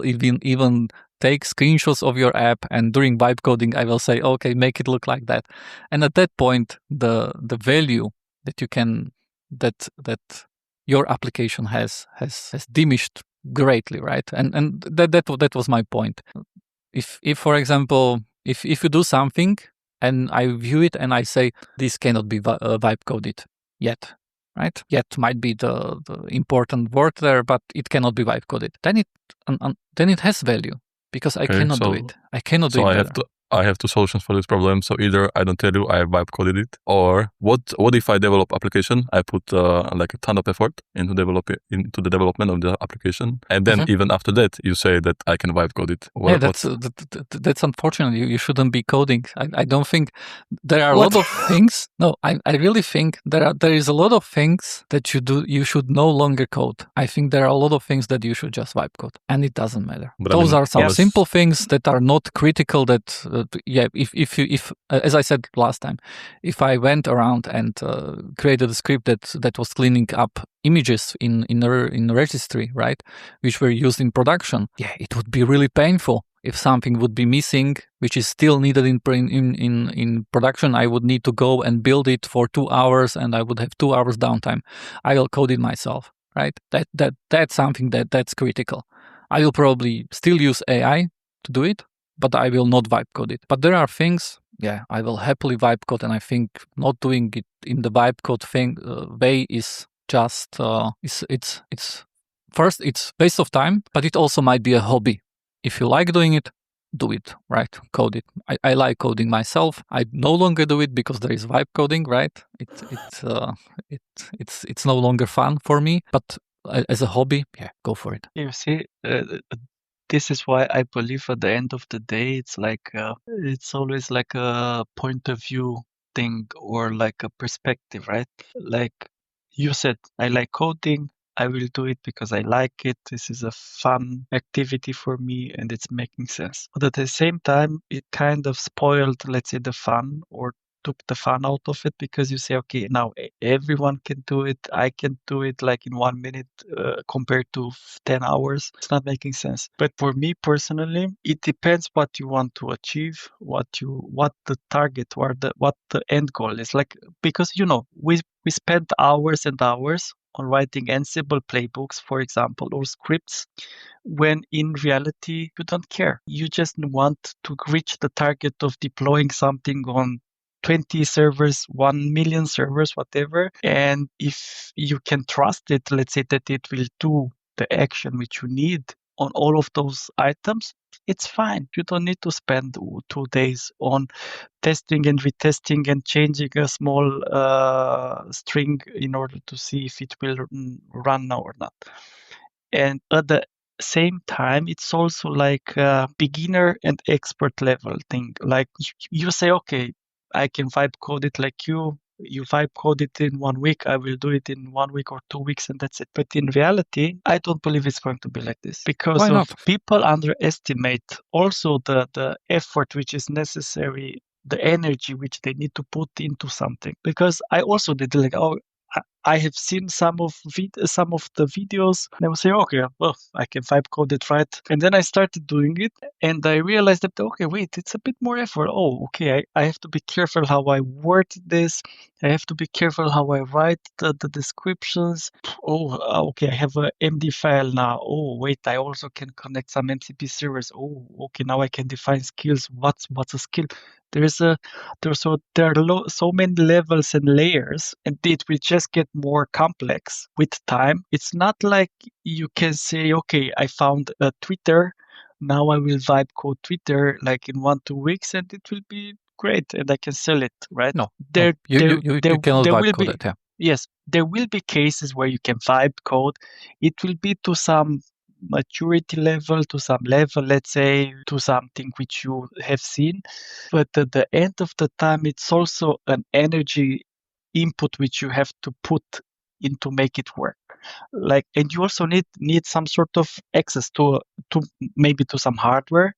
even take screenshots of your app, and during vibe coding I will say, okay, make it look like that. And at that point, the value that you can that your application has diminished greatly, right? And that was my point. If for example, if you do something and I view it and I say this cannot be vibe coded yet, right? Yet might be the important word there, but it cannot be vibe coded. Then it has value, because I cannot do it. I cannot do it better. I have two solutions for this problem. So either I don't tell you I vibe coded it, or what if I develop application? I put like a ton of effort into the development of the application, and then even after that you say that I can vibe code it. That's unfortunate. You shouldn't be coding. I don't think there are a lot of things. No, I really think there is a lot of things that you should no longer code. I think there are a lot of things that you should just vibe code, and it doesn't matter. But those are some simple things that are not critical. That if as I said last time, if I went around and created a script that was cleaning up images in a registry, right, which were used in production, it would be really painful if something would be missing, which is still needed in production. I would need to go and build it for 2 hours, and I would have 2 hours downtime. I will code it myself, right? That's something that's critical. I will probably still use AI to do it, but I will not vibe code it. But there are things, I will happily vibe code, and I think not doing it in the vibe code way is just it's first, it's waste of time, but it also might be a hobby. If you like doing it, do it, right? Code it. I like coding myself. I no longer do it because there is vibe coding, right? It's no longer fun for me. But as a hobby, go for it. You see, this is why I believe at the end of the day, it's like it's always like a point of view thing, or like a perspective, right? Like you said, I like coding. I will do it because I like it. This is a fun activity for me, and it's making sense. But at the same time, it kind of spoiled, let's say, the fun, or took the fun out of it, because you say, okay, now everyone can do it. I can do it like in 1 minute compared to 10 hours. It's not making sense. But for me personally, it depends what you want to achieve, what the target, or what the end goal is. Like, because we spend hours and hours on writing Ansible playbooks, for example, or scripts, when in reality you don't care. You just want to reach the target of deploying something on 20 servers, 1 million servers, whatever. And if you can trust it, let's say that it will do the action which you need on all of those items, it's fine. You don't need to spend 2 days on testing and retesting and changing a small string in order to see if it will run now or not. And at the same time, it's also like a beginner and expert level thing. Like you say, okay, I can vibe code it like you vibe code it in 1 week. I will do it in 1 week or 2 weeks, and that's it. But in reality, I don't believe it's going to be like this, because people underestimate also the effort which is necessary, the energy which they need to put into something. Because I also did I have seen some of the videos, and I will say, okay, well, I can vibe code it, right? And then I started doing it, and I realized that, okay, wait, it's a bit more effort. Oh, okay, I have to be careful how I word this. I have to be careful how I write the descriptions. Oh, okay, I have a MD file now. Oh, wait, I also can connect some MCP servers. Oh, okay, now I can define skills. What's a skill? There are so many levels and layers, and it will just get more complex with time. It's not like you can say, okay, I found a Twitter now I will vibe code Twitter like in 1-2 weeks, and it will be great, and I can sell it, right? No, There, you cannot there vibe will code be it. Yeah. yes, there will be cases where you can vibe code. It will be to some maturity level, to some level, let's say, to something which you have seen. But at the end of the time, it's also an energy input which you have to put in to make it work. Like, and you also need some sort of access to maybe to some hardware,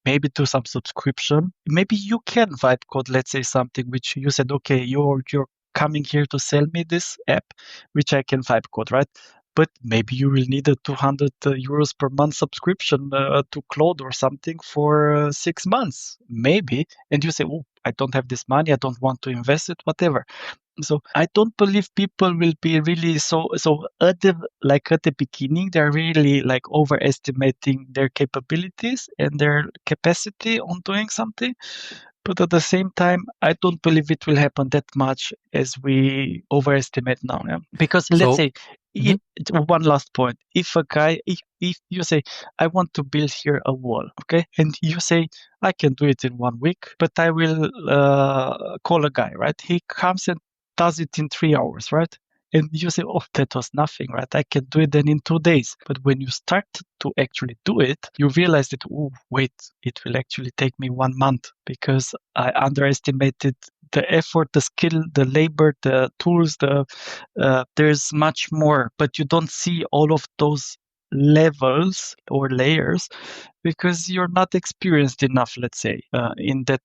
maybe to some subscription. Maybe you can vibe code, let's say, something which you said, okay, you're coming here to sell me this app, which I can vibe code, right? But maybe you will need a 200 euros per month subscription to Cloud or something for 6 months, maybe. And you say, oh, I don't have this money, I don't want to invest it, whatever. So I don't believe people will be really so at the beginning they're really like overestimating their capabilities and their capacity on doing something. But at the same time, I don't believe it will happen that much as we overestimate now. Yeah? Because let's say, Mhm. one last point. If a guy, if you say, I want to build here a wall, okay? And you say, I can do it in 1 week, but I will call a guy, right? He comes and does it in 3 hours, right? And you say, oh, that was nothing, right? I can do it then in 2 days. But when you start to actually do it, you realize that, oh, wait, it will actually take me 1 month because I underestimated the effort, the skill, the labor, the tools, there's much more, but you don't see all of those levels or layers because you're not experienced enough, let's say, in that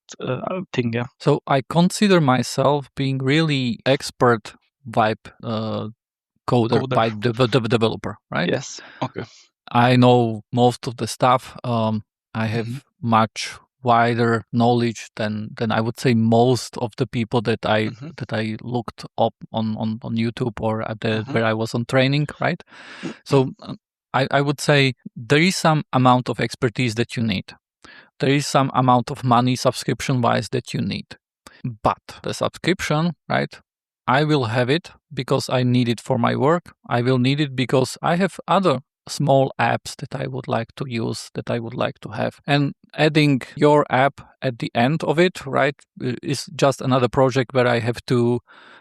thing. Yeah. So I consider myself being really expert vibe coder, Coder. vibe developer, right? Yes. Okay. I know most of the stuff. I have much wider knowledge than I would say most of the people that I looked up on YouTube or at the where I was on training, right? So I would say there is some amount of expertise that you need. There is some amount of money subscription wise that you need. But the subscription, right? I will have it because I need it for my work. I will need it because I have other small apps that I would like to use, that I would like to have. And adding your app at the end of it, right, is just another project where I have to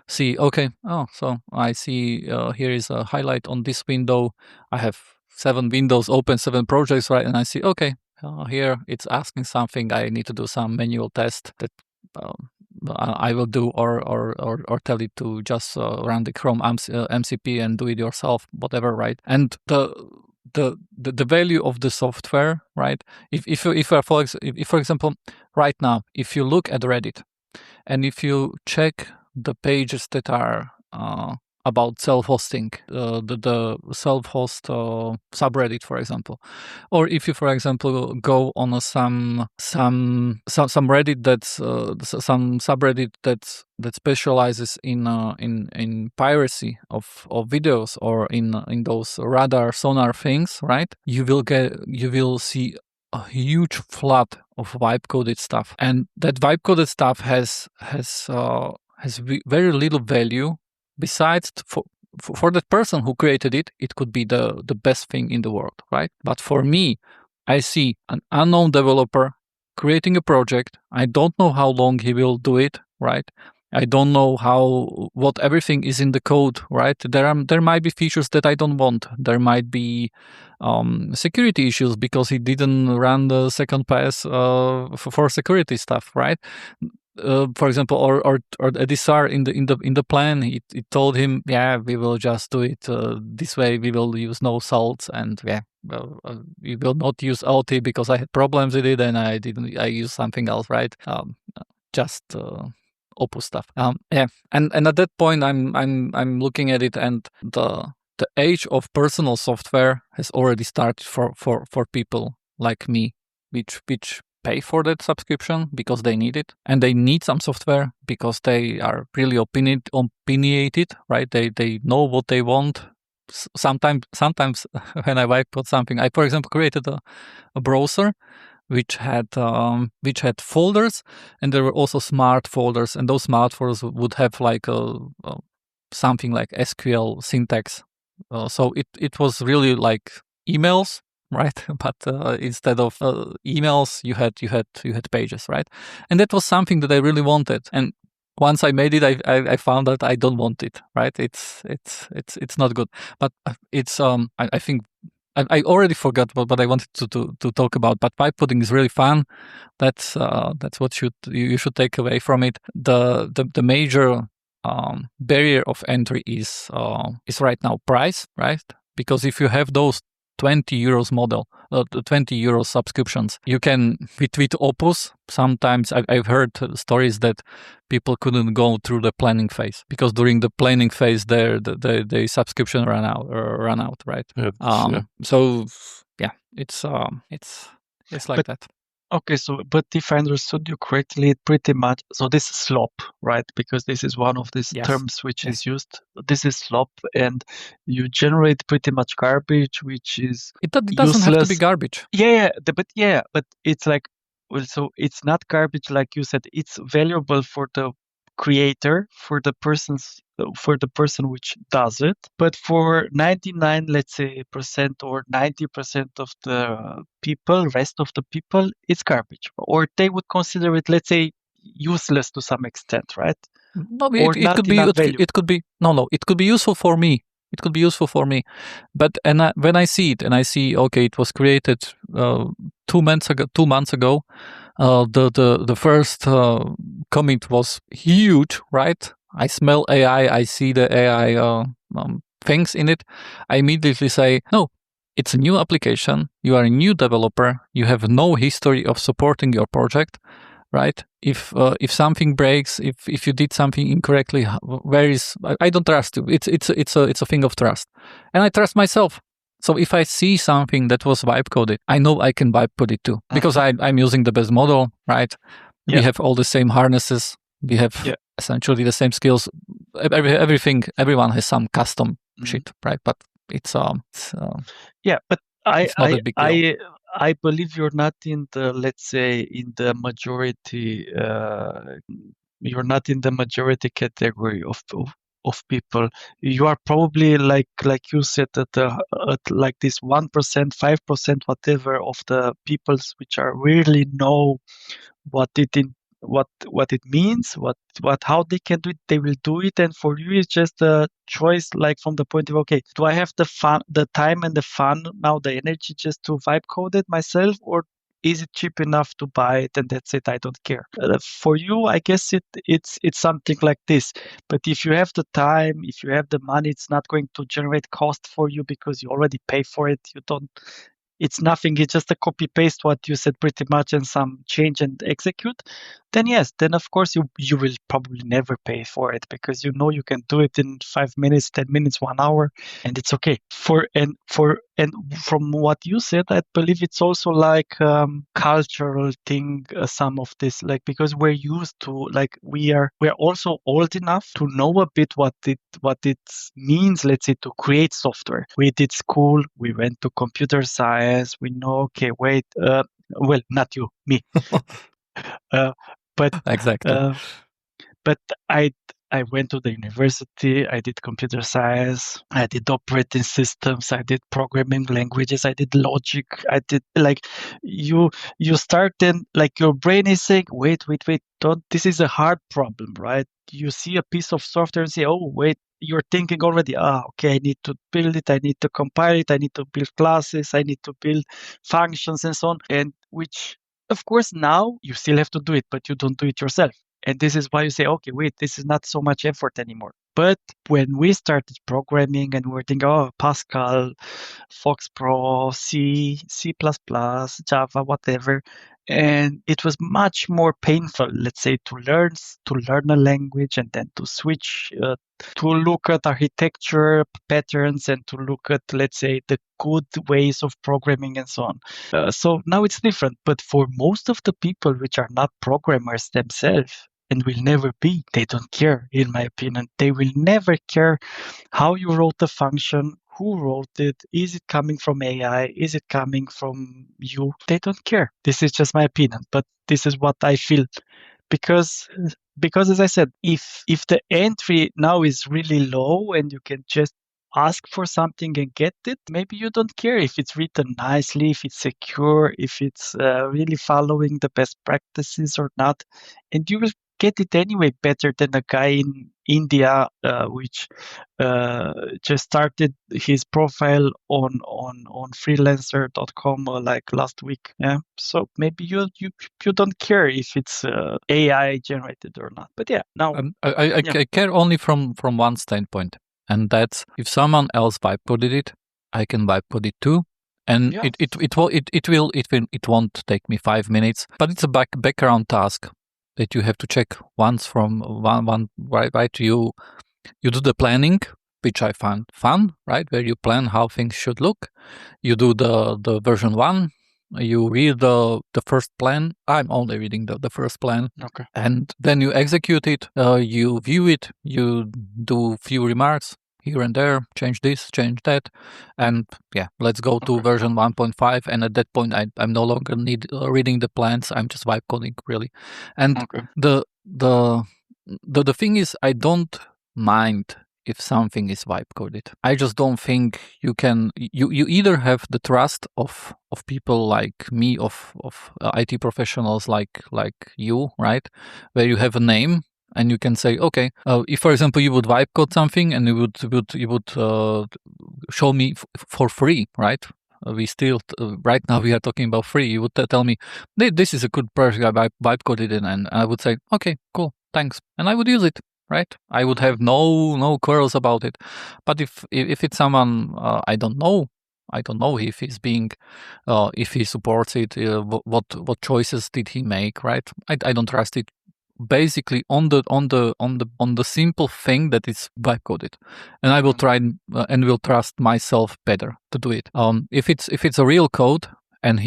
see, okay, oh, so I see here is a highlight on this window. I have 7 windows open, 7 projects, right? And I see, okay, here it's asking something. I need to do some manual test that I will do, or tell it to just run the Chrome MCP and do it yourself, whatever, right? And the value of the software, right? If for example, right now, if you look at Reddit and if you check the pages that are about self-hosting, the self-host subreddit, for example, or if you, for example, go on some Reddit that's some subreddit that specializes in piracy of videos, or in those radar sonar things, right? You will see a huge flood of vibe coded stuff, and that vibe coded stuff has very little value. Besides, for that person who created it, it could be the best thing in the world, right? But for me, I see an unknown developer creating a project. I don't know how long he will do it, right? I don't know what everything is in the code, right? There might be features that I don't want. There might be security issues because he didn't run the second pass for security stuff, right? For example, or Edisar in the plan, it told him, yeah, we will just do it this way. We will use no salts, and yeah, we will not use LT because I had problems with it and I used something else, right? Just Opus stuff. Yeah, and at that point, I'm looking at it, and the age of personal software has already started for people like me, which pay for that subscription because they need it, and they need some software because they are really opinionated, right? They know what they want. Sometimes when I wipe out something, I, for example, created a browser which had folders, and there were also smart folders, and those smart folders would have like something like SQL syntax. So it was really like emails right? But instead of emails, you had pages, right? And that was something that I really wanted. And once I made it, I found that I don't want it, right? It's not good. But it's I think I already forgot what I wanted to talk about. But pipe coding is really fun. That's what you should take away from it. The major barrier of entry is right now price, right? Because if you have those 20 euros model, the 20 euros subscriptions, you can with Opus. Sometimes I've heard stories that people couldn't go through the planning phase because during the planning phase, the subscription run out, right? So yeah, it's like But that. okay, so but if I understood you correctly, pretty much. So this is slop, right? Because this is one of these Yes. terms which Yes. is used. This is slop, and you generate pretty much garbage, which is It doesn't have to be useless. garbage. But it's like, well, so it's not garbage like you said. It's valuable for the creator, for the person which does it. But for 99, let's say, percent or 90% of the people, rest of the people, it's garbage, or they would consider it, let's say, useless to some extent, right? No, Or it not could be enough value. it could be it could be useful for me. It could be useful for me, but when I see it and I see, okay, it was created 2 months ago. The first commit was huge, right? I smell AI. I see the AI things in it. I immediately say, no, it's a new application. You are a new developer. You have no history of supporting your project, right? If something breaks, if you did something incorrectly, where is I don't trust you. It's a thing of trust, and I trust myself. So if I see something that was vibe coded, I know I can vibe code it too because I'm using the best model, right? We have all the same harnesses. We have essentially the same skills. Everything. Everyone has some custom shit, right? But it's yeah, but it's not a big deal. I believe you're not in the, let's say, in the majority. You're not in the majority category of people. You are probably like you said at like this 1%, 5%, whatever of the peoples which are really know what it in what it means, what how they can do it, they will do it. And for you it's just a choice, like from the point of, okay, do I have the time and the fun now, the energy just to vibe code it myself, or is it cheap enough to buy it and that's it, I don't care. For you, I guess it's something like this. But if you have the time, if you have the money, it's not going to generate cost for you because you already pay for it. You don't, it's nothing, it's just a copy paste what you said pretty much and some change and execute. Then yes, then of course you will probably never pay for it because you know you can do it in 5 minutes, 10 minutes, 1 hour, and it's okay. And from what you said, I believe it's also like cultural thing, some of this, like, because we're used to, like, we're also old enough to know a bit what it means, let's say, to create software. We did school, we went to computer science, we know, okay, wait, well, not you, me. But Exactly. but I went to the university, I did computer science, I did operating systems, I did programming languages, I did logic, I did, like, you start, then, like, your brain is saying, wait, don't, this is a hard problem, right? You see a piece of software and say, oh, wait, you're thinking already, okay, I need to build it, I need to compile it, I need to build classes, I need to build functions and so on. And which, of course, now you still have to do it, but you don't do it yourself. And this is why you say, okay, wait, this is not so much effort anymore. But when we started programming and we're thinking, oh, Pascal, FoxPro, C++, Java, whatever, and it was much more painful, let's say, to learn a language and then to switch, to look at architecture patterns and to look at, let's say, the good ways of programming and so on. So now it's different. But for most of the people which are not programmers themselves, and will never be, they don't care, in my opinion. They will never care how you wrote the function, who wrote it, is it coming from AI, is it coming from you? They don't care. This is just my opinion, but this is what I feel. Because as I said, if the entry now is really low and you can just ask for something and get it, maybe you don't care if it's written nicely, if it's secure, if it's really following the best practices or not, and you will get it anyway better than a guy in India which just started his profile on freelancer.com like last week. Yeah, so maybe you don't care if it's AI generated or not. But yeah, now I care only from one standpoint, and that's if someone else vibe coded it, I can vibe code it too. And Yeah. it won't take me 5 minutes, but it's a background task that you have to check once from one right. You do the planning, which I find fun, right? Where you plan how things should look. You do the version 1. You read the first plan. I'm only reading the first plan. Okay. And then you execute it. You view it. You do few remarks here and there. Change this, change that, and yeah, let's go to version 1.5. And at that point, I'm no longer reading the plans. I'm just vibe coding really. And the thing is, I don't mind if something is vibe coded. I just don't think you can. You either have the trust of people like me, of IT professionals like you, right, where you have a name and you can say, okay, if for example you would vibe code something and you would show me for free, right? We still right now we are talking about free. You would tell me this is a good project. I vibe coded it, and I would say, okay, cool, thanks, and I would use it. Right, I would have no quarrels about it. But if it's someone I don't know if he's being, if he supports it, what choices did he make? Right, I don't trust it. Basically, on the simple thing that is vibe coded, and I will try and will trust myself better to do it. If it's a real code and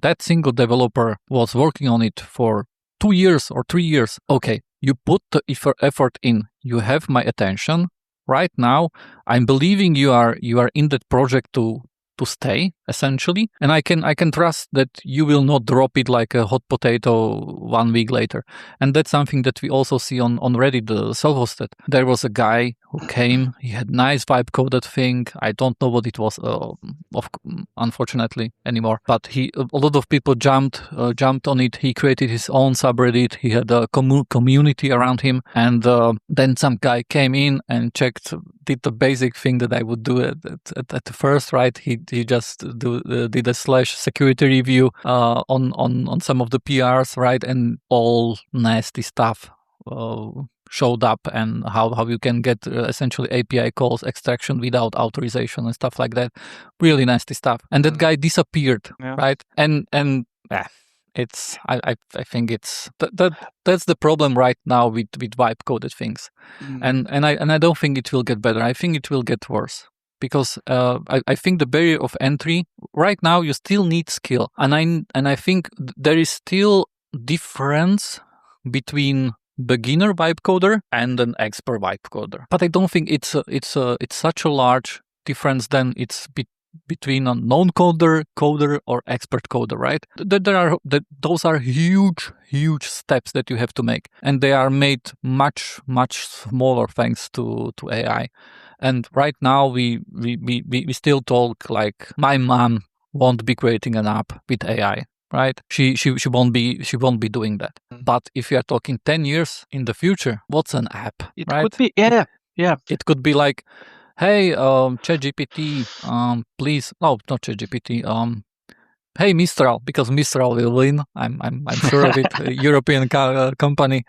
that single developer was working on it for 2 years or 3 years, okay. You put the effort in. You have my attention. Right now, I'm believing you are in that project to stay, essentially, and I can trust that you will not drop it like a hot potato 1 week later. And that's something that we also see on Reddit, the self-hosted. There was a guy who came. He had nice vibe coded thing. I don't know what it was, unfortunately anymore. But a lot of people jumped on it. He created his own subreddit. He had a community around him, and then some guy came in and did the basic thing that I would do at the first, right? He just did a /security review on some of the PRs, right? And all nasty stuff showed up, and how you can get essentially API calls extraction without authorization and stuff like that. Really nasty stuff. And that guy disappeared, right? And it's I think it's that's the problem right now with vibe coded things, and I don't think it will get better. I think it will get worse, because I think the barrier of entry right now, you still need skill, and I think there is still difference between beginner vibe coder and an expert vibe coder. But I don't think it's such a large difference than it's between a non-coder, coder, or expert coder, right? Those are huge steps that you have to make, and they are made much smaller thanks to AI. And right now we still talk like my mom won't be creating an app with AI. Right? She won't be doing that. But if you are talking 10 years in the future, what's an app? It right? could be, yeah. It could be like, hey, ChatGPT, please. No, not ChatGPT. Hey, Mistral, because Mistral will win. I'm sure of it. A European company.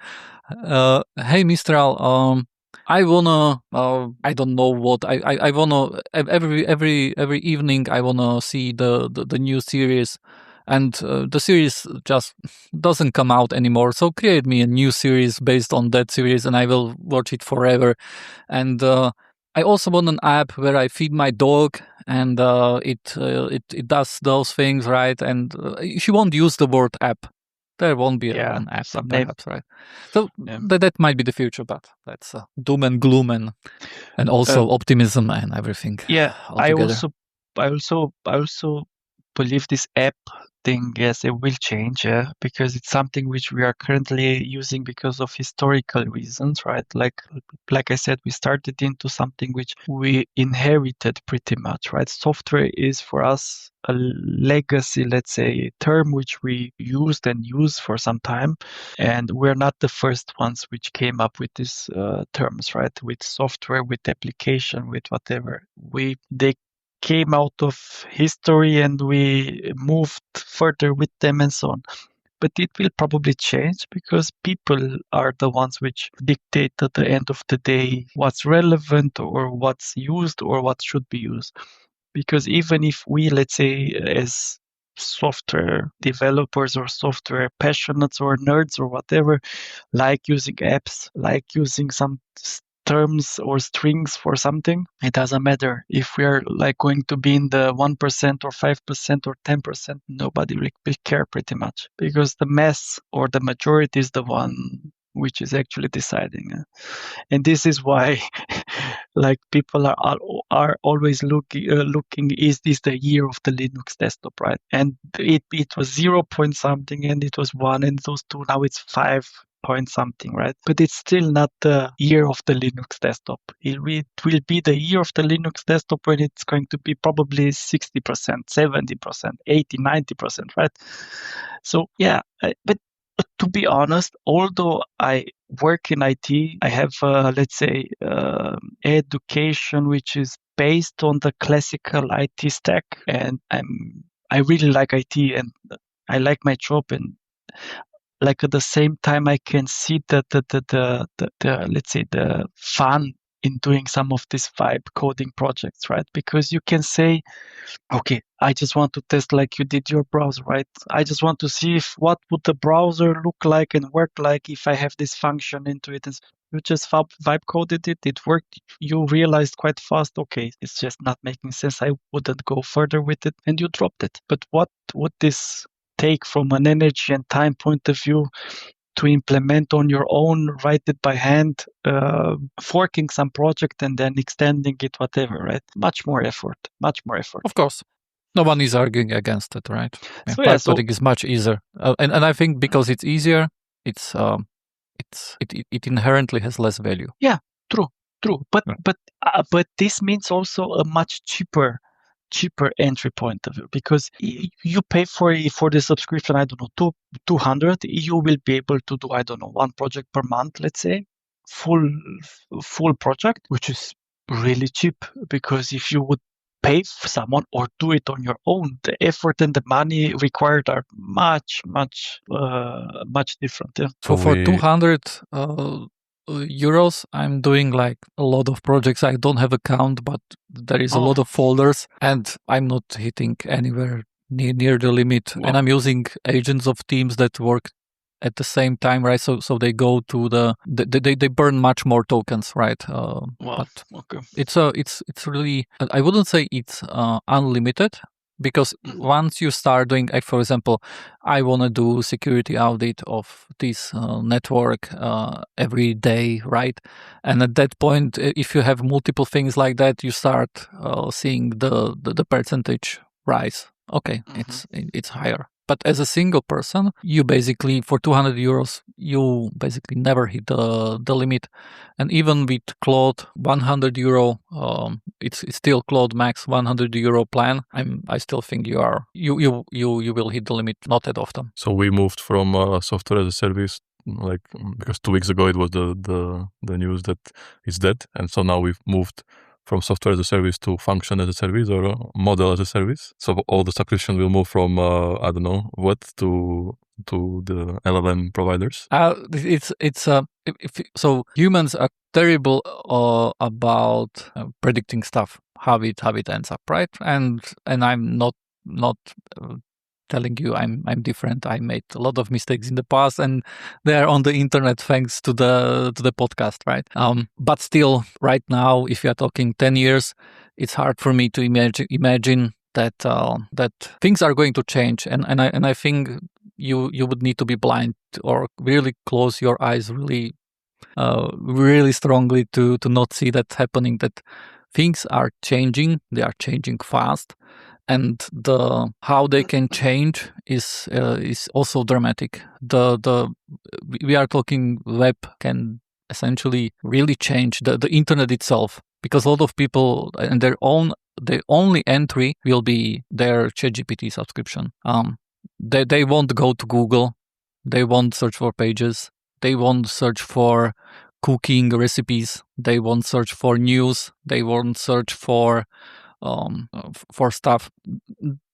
Hey, Mistral. I wanna. I don't know what. I wanna every evening. I wanna see the new series. And the series just doesn't come out anymore. So create me a new series based on that series, and I will watch it forever. And I also want an app where I feed my dog, and it does those things, right? And she won't use the word app. There won't be an app, perhaps, right? So that might be the future, but that's doom and gloom and also optimism and everything. Yeah, altogether. I also believe this app thing, yes, it will change, because it's something which we are currently using because of historical reasons, right? Like I said, we started into something which we inherited pretty much, right? Software is for us a legacy, let's say, term which we used and use for some time, and we're not the first ones which came up with these terms, right? With software, with application, with whatever. They came out of history and we moved further with them and so on. But it will probably change because people are the ones which dictate at the end of the day what's relevant or what's used or what should be used. Because even if we, let's say, as software developers or software passionates or nerds or whatever, like using apps, like using some terms or strings for something, it doesn't matter if we are like going to be in the 1% or 5% or 10%. Nobody will care pretty much because the mass or the majority is the one which is actually deciding. And this is why like people are always looking, is this the year of the Linux desktop, right? And it was 0 point something and it was 1 and it was 2, now it's 5 point something, right? But it's still not the year of the Linux desktop. It will be the year of the Linux desktop when it's going to be probably 60%, 70%, 80, 90%, right? So yeah, but to be honest, although I work in IT, I have, let's say, education which is based on the classical IT stack, and I really like IT and I like my job, and like at the same time I can see the let's say the fun in doing some of these vibe coding projects, right? Because you can say, okay, I just want to test like you did your browser, right? I just want to see if what would the browser look like and work like if I have this function into it. And you just vibe coded it, it worked. You realized quite fast, okay, it's just not making sense. I wouldn't go further with it, and you dropped it. But what would this take from an energy and time point of view to implement on your own, write it by hand, forking some project and then extending it, whatever, right? Much more effort. Of course. No one is arguing against it, right? So Vibe coding is much easier. And I think because it's easier, it inherently has less value. Yeah, true. But this means also a much cheaper entry point of view, because you pay for the subscription, I don't know, 200, you will be able to do, I don't know, one project per month, let's say, full project, which is really cheap, because if you would pay for someone or do it on your own, the effort and the money required are much different. Yeah. So for 200 euros, I'm doing like a lot of projects. I don't have a count, but there is a lot of folders, and I'm not hitting anywhere near the limit. Wow. And I'm using agents of teams that work at the same time, right? So they go to they burn much more tokens, right? But okay. It's really, I wouldn't say it's unlimited. Because once you start doing, like, for example, I want to do security audit of this network every day, right? And at that point, if you have multiple things like that, you start seeing the percentage rise. Okay, it's higher. But as a single person, you basically, for 200 euros, you basically never hit the limit. And even with Claude, 100 euro, it's still Claude Max 100 euro plan. I still think you will hit the limit not that often. So we moved from software as a service, like, because 2 weeks ago it was the news that it's dead, and so now we've moved from software as a service to function as a service or model as a service. So all the subscription will move from I don't know what to the LLM providers. So humans are terrible about predicting stuff, how it ends up, right? And I'm not telling you I'm different. I made a lot of mistakes in the past, and they're on the internet thanks to the podcast, right? But still, right now, if you are talking 10 years, it's hard for me to imagine that things are going to change, and I think you would need to be blind or really close your eyes really strongly to not see that happening. That things are changing, they are changing fast. and the how they can change is also dramatic. We are talking web can essentially really change the internet itself, because a lot of people and their only entry will be their ChatGPT subscription. They won't go to Google, they won't search for pages, they won't search for cooking recipes, they won't search for news, they won't search for stuff.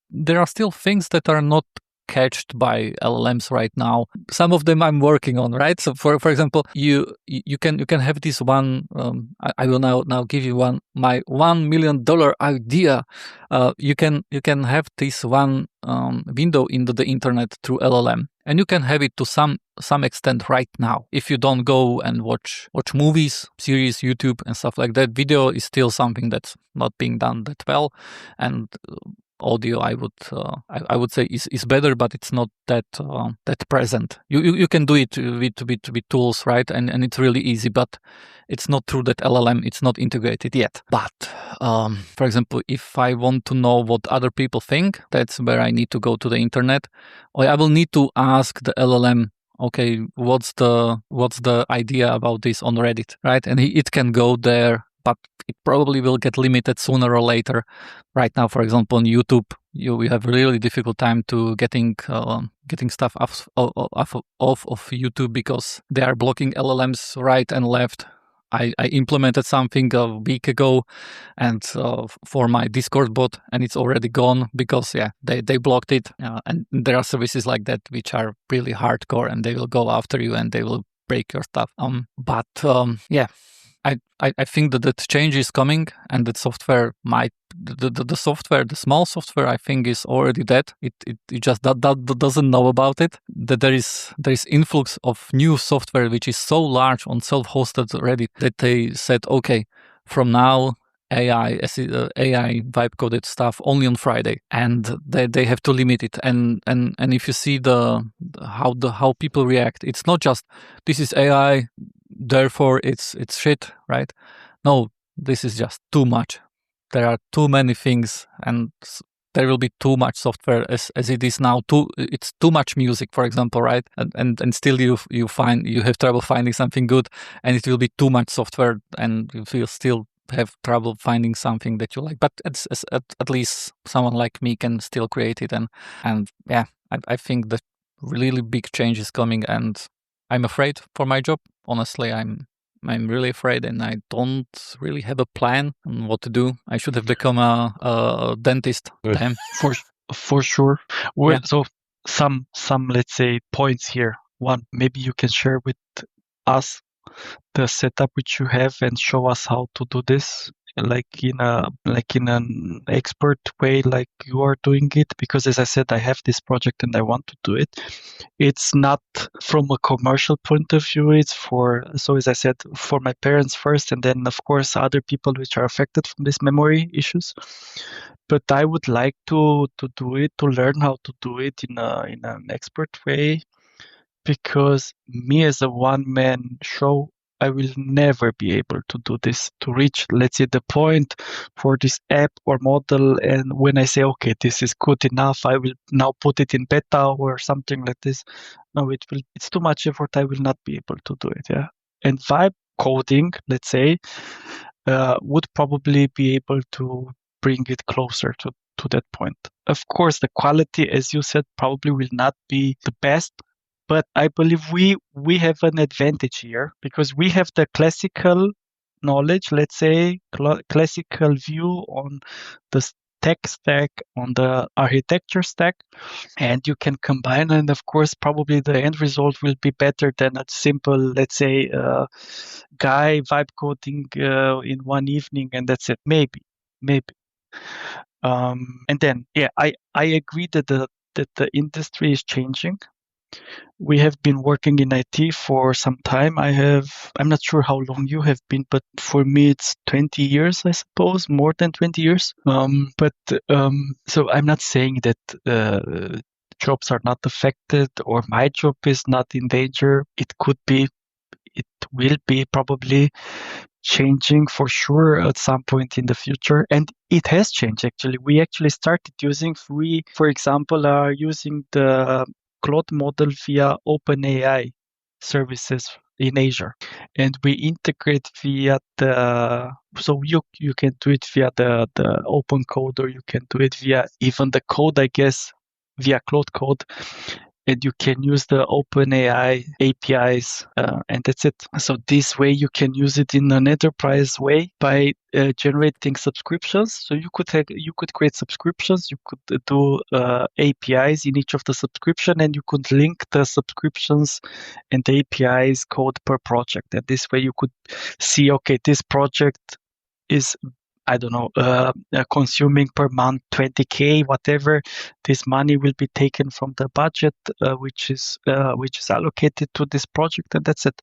There are still things that are not catched by LLMs right now. Some of them I'm working on, right? So for example, you can have this one. I will now give you my $1 million idea. You can have this one window into the internet through LLM, and you can have it to some extent right now. If you don't go and watch movies, series, YouTube, and stuff like that, video is still something that's not being done that well, and audio I would say is better, but it's not that present. You can do it with tools, right? And it's really easy, but it's not through that LLM. It's not integrated yet. But for example, if I want to know what other people think, that's where I need to go to the internet, or I will need to ask the LLM, okay, what's the idea about this on Reddit, right? And it can go there, but it probably will get limited sooner or later. Right now, for example, on YouTube, you have a really difficult time to getting stuff off of YouTube, because they are blocking LLMs right and left. I implemented something a week ago, and for my Discord bot, and it's already gone because they blocked it. And there are services like that which are really hardcore, and they will go after you and they will break your stuff. I think that change is coming, and that software the small software, I think, is already dead. It just doesn't know about it. That there is influx of new software which is so large on self-hosted Reddit that they said, okay, from now AI vibe coded stuff only on Friday, and they have to limit it. And if you see how people react, it's not just this is AI, therefore it's shit, right? No, this is just too much. There are too many things, and there will be too much software as it is now. It's too much music, for example, right? And still you have trouble finding something good, and it will be too much software, and you will still have trouble finding something that you like. But at least someone like me can still create it, and I think that really big change is coming, and I'm afraid for my job. Honestly, I'm really afraid, and I don't really have a plan on what to do. I should have become a dentist. Damn. For sure. So some let's say points here. One, maybe you can share with us the setup which you have and show us how to do this, like in an expert way, like you are doing it. Because as I said, I have this project and I want to do it. It's not from a commercial point of view. It's as I said, for my parents first, and then of course other people which are affected from these memory issues. But I would like to do it, to learn how to do it in an expert way, because me as a one-man show, I will never be able to do this, to reach, let's say, the point for this app or model. And when I say, okay, this is good enough, I will now put it in beta or something like this. No, it's too much effort. I will not be able to do it. Yeah. And vibe coding, let's say, would probably be able to bring it closer to that point. Of course, the quality, as you said, probably will not be the best. But I believe we have an advantage here, because we have the classical knowledge, let's say, classical view on the tech stack, on the architecture stack, and you can combine. And of course, probably the end result will be better than a simple, let's say, guy vibe coding in one evening, and that's it. Maybe. And then, I agree that the industry is changing. We have been working in IT for some time. I'm not sure how long you have been, but for me it's 20 years, I suppose, more than 20 years. So I'm not saying that jobs are not affected or my job is not in danger. It could be, it will be probably, changing for sure at some point in the future. And it has changed actually. We actually started using, we, for example, are using the Claude model via OpenAI services in Azure. And we integrate via so you can do it via the open code, or you can do it via even the code, I guess, via Claude Code. And you can use the OpenAI APIs, and that's it. So this way you can use it in an enterprise way by generating subscriptions. So you could create subscriptions, you could do APIs in each of the subscription, and you could link the subscriptions and the APIs code per project. And this way you could see, okay, this project is, I don't know, consuming per month 20K, whatever. This money will be taken from the budget, which is allocated to this project, and that's it.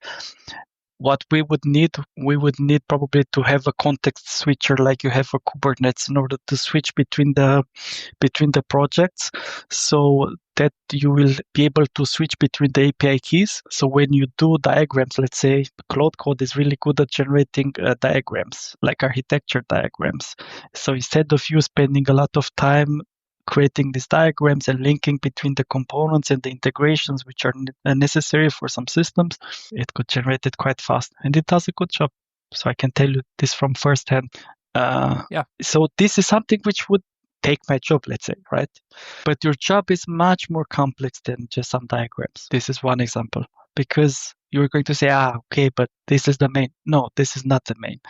What we would need probably to have a context switcher like you have for Kubernetes in order to switch between the projects, so that you will be able to switch between the API keys. So when you do diagrams, let's say Claude Code is really good at generating diagrams, like architecture diagrams. So instead of you spending a lot of time creating these diagrams and linking between the components and the integrations which are necessary for some systems, it could generate it quite fast, and it does a good job. So I can tell you this from first hand. So this is something which would take my job, let's say, right? But your job is much more complex than just some diagrams. This is one example, because you're going to say, okay, but this is the main. No, this is not the main.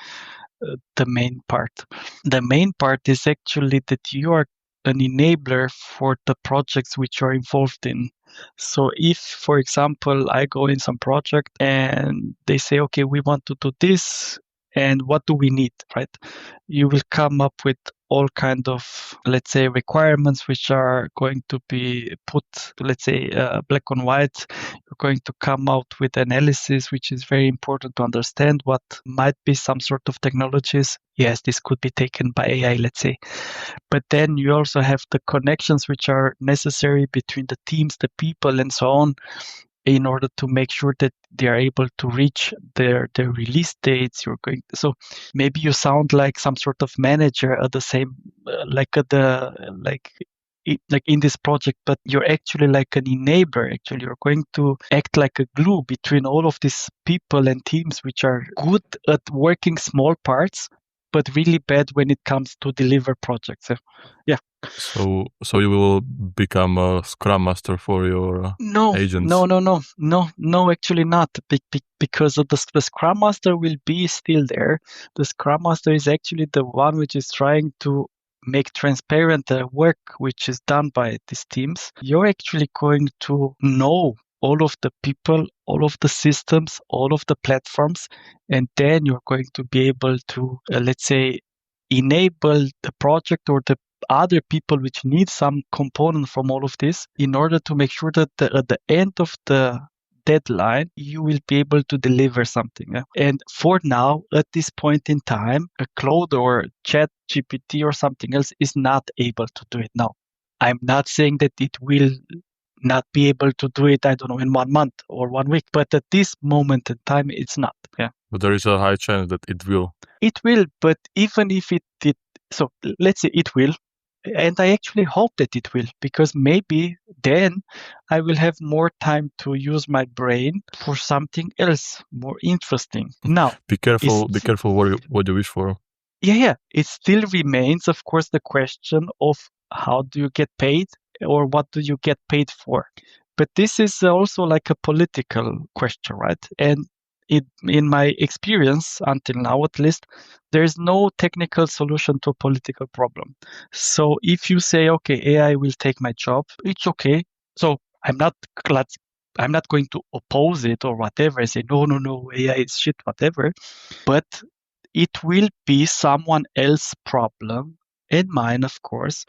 The main part. The main part is actually that you are an enabler for the projects which you're involved in. So if, for example, I go in some project and they say, okay, we want to do this, and what do we need, right? You will come up with all kind of, let's say, requirements which are going to be put, let's say, black and white. You're going to come out with analysis, which is very important to understand what might be some sort of technologies. Yes, this could be taken by AI, let's say. But then you also have the connections which are necessary between the teams, the people, and so on, in order to make sure that they are able to reach their release dates. So maybe you sound like some sort of manager at the same, like in this project, but you're actually like an enabler. Actually, you're going to act like a glue between all of these people and teams which are good at working small parts, but really bad when it comes to deliver projects. Yeah. So you will become a Scrum Master for your agents? No, actually not, because of the Scrum Master will be still there. The Scrum Master is actually the one which is trying to make transparent the work which is done by these teams. You're actually going to know all of the people, all of the systems, all of the platforms, and then you're going to be able to, let's say, enable the project or the other people which need some component from all of this, in order to make sure that at the end of the deadline, you will be able to deliver something. And for now, at this point in time, a Claude or Chat GPT or something else is not able to do it now. I'm not saying that it will not be able to do it, I don't know, in 1 month or 1 week, but at this moment in time, it's not. Yeah. But there is a high chance that it will. It will, but even if it did, so let's say it will, and I actually hope that it will, because maybe then I will have more time to use my brain for something else more interesting. Now, be careful what you wish for. Yeah. It still remains, of course, the question of how do you get paid, or what do you get paid for? But this is also like a political question, right? And in my experience, until now at least, there is no technical solution to a political problem. So if you say, okay, AI will take my job, it's okay. So I'm not going to oppose it or whatever. I say, no, AI is shit, whatever. But it will be someone else's problem, and mine, of course,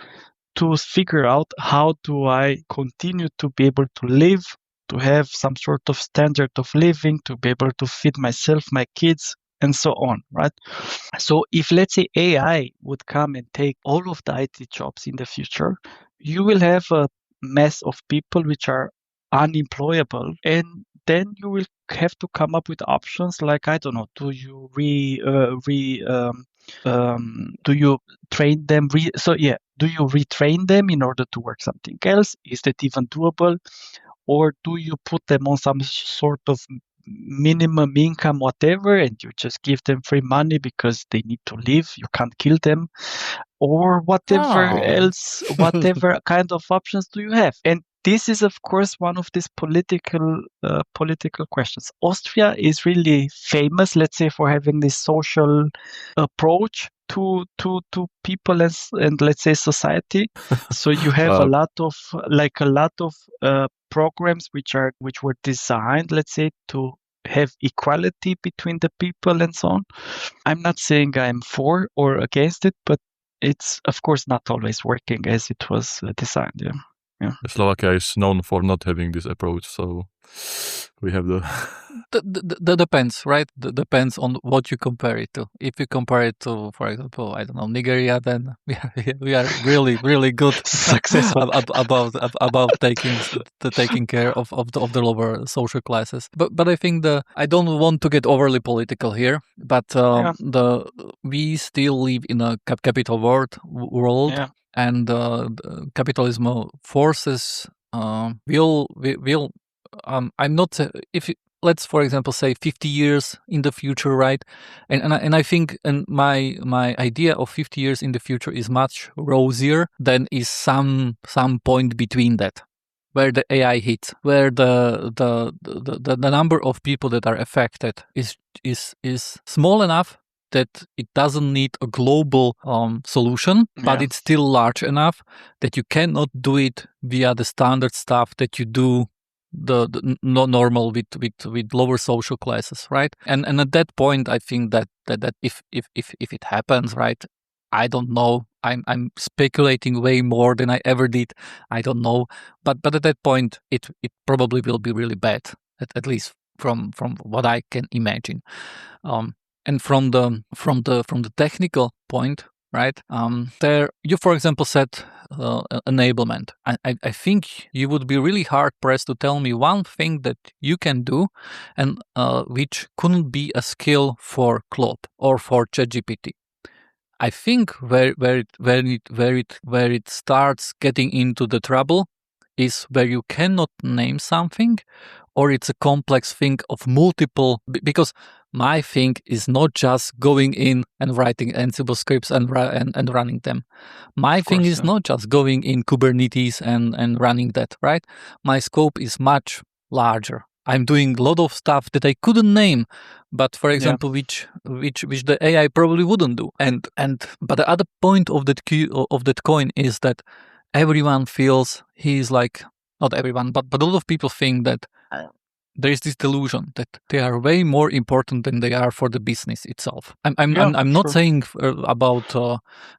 to figure out how do I continue to be able to live, to have some sort of standard of living, to be able to feed myself, my kids, and so on, right? So if, let's say, AI would come and take all of the IT jobs in the future, you will have a mass of people which are unemployable, and then you will have to come up with options like, I don't know, do you do you train them? Do you retrain them in order to work something else? Is that even doable? Or do you put them on some sort of minimum income, whatever, and you just give them free money because they need to live? You can't kill them, or whatever else, whatever kind of options do you have? And this is, of course, one of these political questions. Austria is really famous, let's say, for having this social approach to people and let's say society. So you have a lot of programs which were designed, let's say, to have equality between the people and so on. I'm not saying I'm for or against it, but it's of course not always working as it was designed. Yeah. Slovakia is known for not having this approach, so we have the. That depends, right? Depends on what you compare it to. If you compare it to, for example, I don't know, Nigeria, then we are really, really good successful about taking care of the lower social classes. But I think I don't want to get overly political here, but we still live in a capital world. Yeah. And capitalism forces will. I'm not if. Let's, for example, say 50 years in the future, right? And I think my idea of 50 years in the future is much rosier than is some point between that, where the AI hits, where the number of people that are affected is small enough that it doesn't need a global solution, but it's still large enough that you cannot do it via the standard stuff that you do the normal with lower social classes, right? And at that point, I think that if it happens, right, I don't know. I'm speculating way more than I ever did. I don't know, but at that point, it probably will be really bad. At least from what I can imagine. And from the technical point, right? There, you for example said enablement. I think you would be really hard pressed to tell me one thing that you can do, and which couldn't be a skill for Claude or for ChatGPT. I think where it starts getting into the trouble is where you cannot name something, or it's a complex thing of multiple, because my thing is not just going in and writing Ansible scripts and running them. My thing is not just going in Kubernetes and running that, right? My scope is much larger. I'm doing a lot of stuff that I couldn't name, but for example, which the AI probably wouldn't do. But the other point of that coin is that everyone feels he's like, not everyone, but a lot of people think that there is this delusion that they are way more important than they are for the business itself. I'm not saying about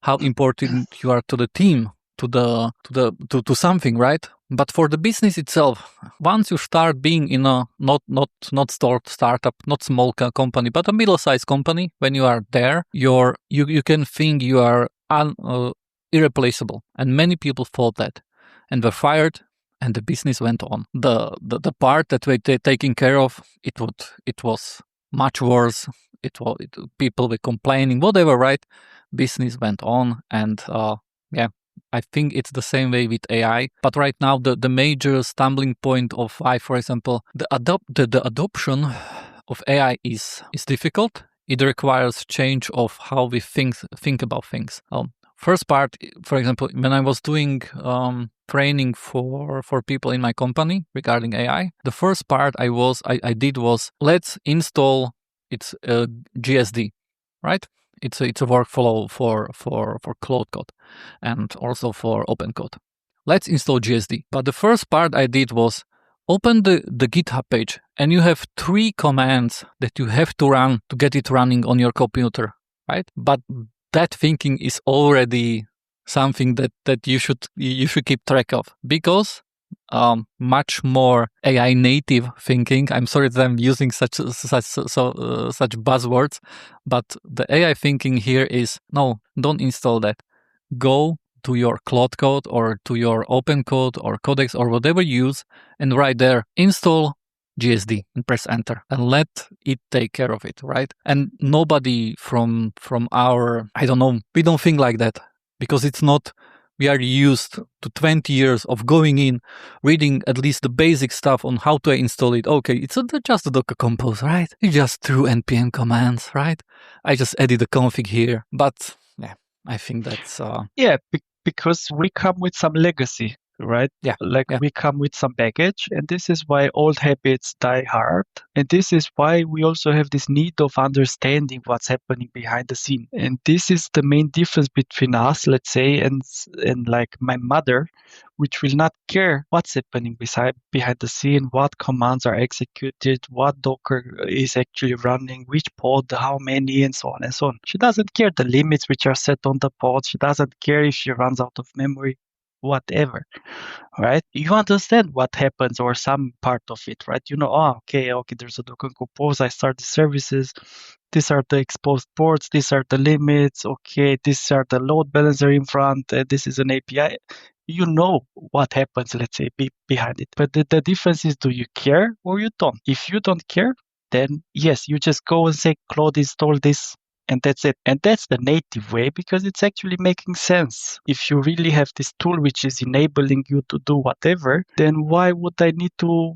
how important you are to the team, to something, right? But for the business itself, once you start being in a not startup, not small company, but a middle-sized company, when you are there, you can think you are irreplaceable, and many people thought that, and were fired, and the business went on. The part that we're taking care of, it was much worse. People were complaining, whatever, right? Business went on, and I think it's the same way with AI. But right now, the major stumbling point of why, for example, the adoption of AI is difficult. It requires change of how we think about things. First part, for example, when I was doing training for people in my company regarding AI, the first part I did was, let's install its GSD, right? It's a workflow for Cloud Code and also for Open Code. Let's install GSD. But the first part I did was open the GitHub page, and you have 3 commands that you have to run to get it running on your computer, right? But that thinking is already something that you should keep track of, because much more AI native thinking. I'm sorry that I'm using such buzzwords, but the AI thinking here is, no, don't install that. Go to your Cloud Code or to your Open Code or Codex or whatever you use, and right there, install GSD and press enter and let it take care of it, right? And nobody from our, I don't know, we don't think like that because it's not, we are used to 20 years of going in, reading at least the basic stuff on how to install it. Okay, it's just a Docker Compose, right? You just threw npm commands, right? I just added a config here, but yeah, I think that's because we come with some legacy, right? Yeah. We come with some baggage, and this is why old habits die hard. And this is why we also have this need of understanding what's happening behind the scene. And this is the main difference between us, let's say, and like my mother, which will not care what's happening behind the scene, what commands are executed, what Docker is actually running, which pod, how many, and so on and so on. She doesn't care the limits which are set on the pod. She doesn't care if she runs out of memory, whatever, right? You understand what happens or some part of it, right? You know, okay, there's a Docker Compose. I start the services. These are the exposed ports. These are the limits. Okay, these are the load balancer in front. This is an API. You know what happens, let's say, behind it. But the difference is, do you care or you don't? If you don't care, then yes, you just go and say, Claude, install this, and that's it. And that's the native way because it's actually making sense. If you really have this tool which is enabling you to do whatever, then why would I need to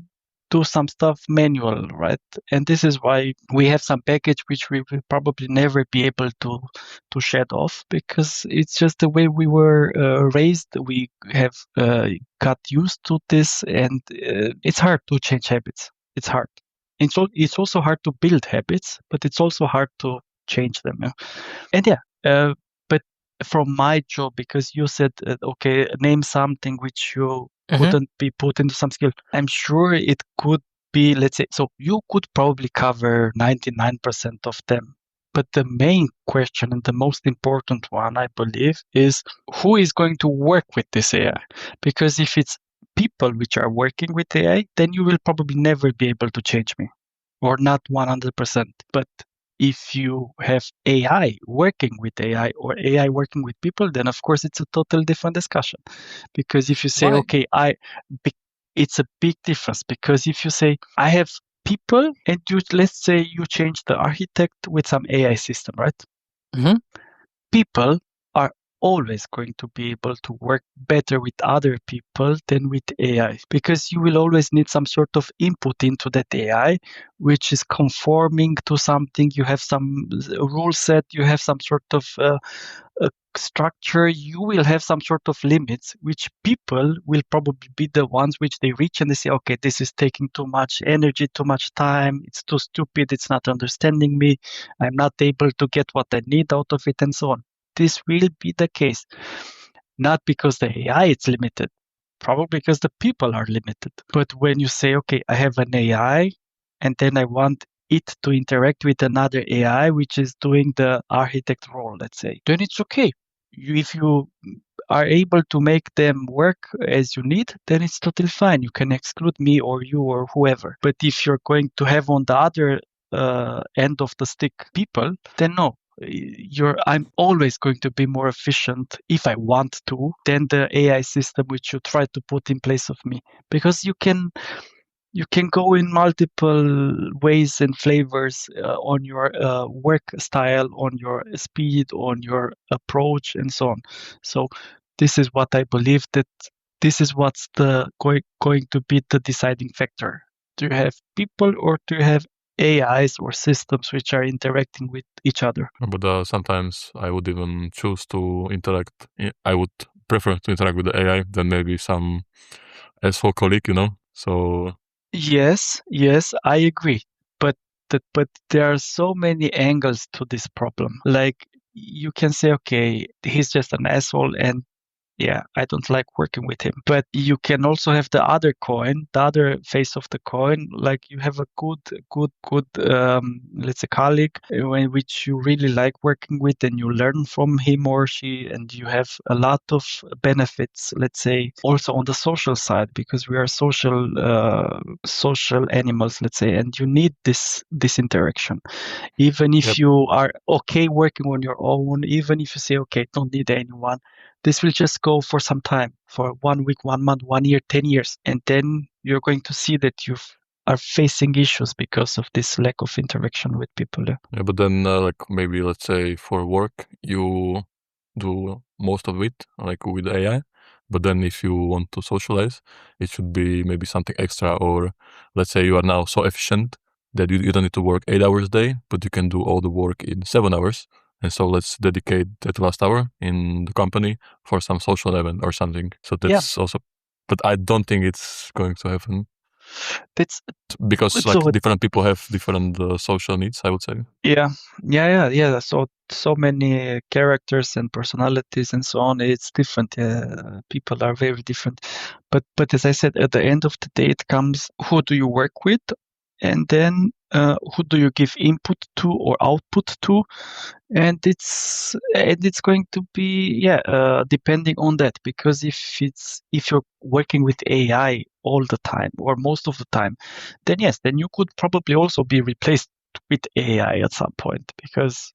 do some stuff manual, right? And this is why we have some package which we will probably never be able to shed off because it's just the way we were raised. We have got used to this, and it's hard to change habits. It's hard. It's also hard to build habits, but it's also hard to change them. And but from my job, because you said, okay, name something which you couldn't be put into some skill. I'm sure it could be, let's say, so you could probably cover 99% of them. But the main question and the most important one, I believe, is who is going to work with this AI? Because if it's people which are working with AI, then you will probably never be able to change me, or not 100%. But if you have AI working with AI or AI working with people, then of course it's a totally different discussion. Because if you say, okay, it's a big difference. Because if you say, I have people, and let's say you change the architect with some AI system, right? Mm-hmm. People are always going to be able to work better with other people than with AI, because you will always need some sort of input into that AI, which is conforming to something. You have some rule set, you have some sort of structure, you will have some sort of limits, which people will probably be the ones which they reach and they say, okay, this is taking too much energy, too much time, it's too stupid, it's not understanding me, I'm not able to get what I need out of it, and so on. This will be the case, not because the AI is limited, probably because the people are limited. But when you say, okay, I have an AI and then I want it to interact with another AI which is doing the architect role, let's say, then it's okay. If you are able to make them work as you need, then it's totally fine. You can exclude me or you or whoever. But if you're going to have on the other end of the stick people, then no. I'm always going to be more efficient if I want to than the AI system which you try to put in place of me, because you can go in multiple ways and flavors on your work style, on your speed, on your approach, and so on. So this is what I believe, that this is what's going to be the deciding factor. Do you have people or do you have AIs or systems which are interacting with each other? But sometimes I would even choose to interact. I would prefer to interact with the AI than maybe some asshole colleague, So yes, I agree. But there are so many angles to this problem. Like, you can say, okay, he's just an asshole, and yeah, I don't like working with him. But you can also have the other coin, the other face of the coin. Like, you have a good, let's say, colleague which you really like working with, and you learn from him or she, and you have a lot of benefits, let's say, also on the social side, because we are social animals, let's say, and you need this interaction. Even if you are okay working on your own, even if you say, okay, don't need anyone, this will just go for some time, for 1 week, 1 month, 1 year, 10 years. And then you're going to see that you've are facing issues because of this lack of interaction with people. Yeah, but then like maybe let's say for work you do most of it like with AI, but then if you want to socialize, it should be maybe something extra. Or let's say you are now so efficient that you don't need to work 8 hours a day, but you can do all the work in 7 hours. And so let's dedicate that last hour in the company for some social event or something. So that's also, but I don't think it's going to happen. That's because like different people have different social needs, I would say. Yeah. So many characters and personalities and so on. It's different. People are very different. But as I said, at the end of the day, it comes who do you work with, and then who do you give input to or output to, and it's going to be depending on that, because if you're working with AI all the time or most of the time, then yes, then you could probably also be replaced with AI at some point, because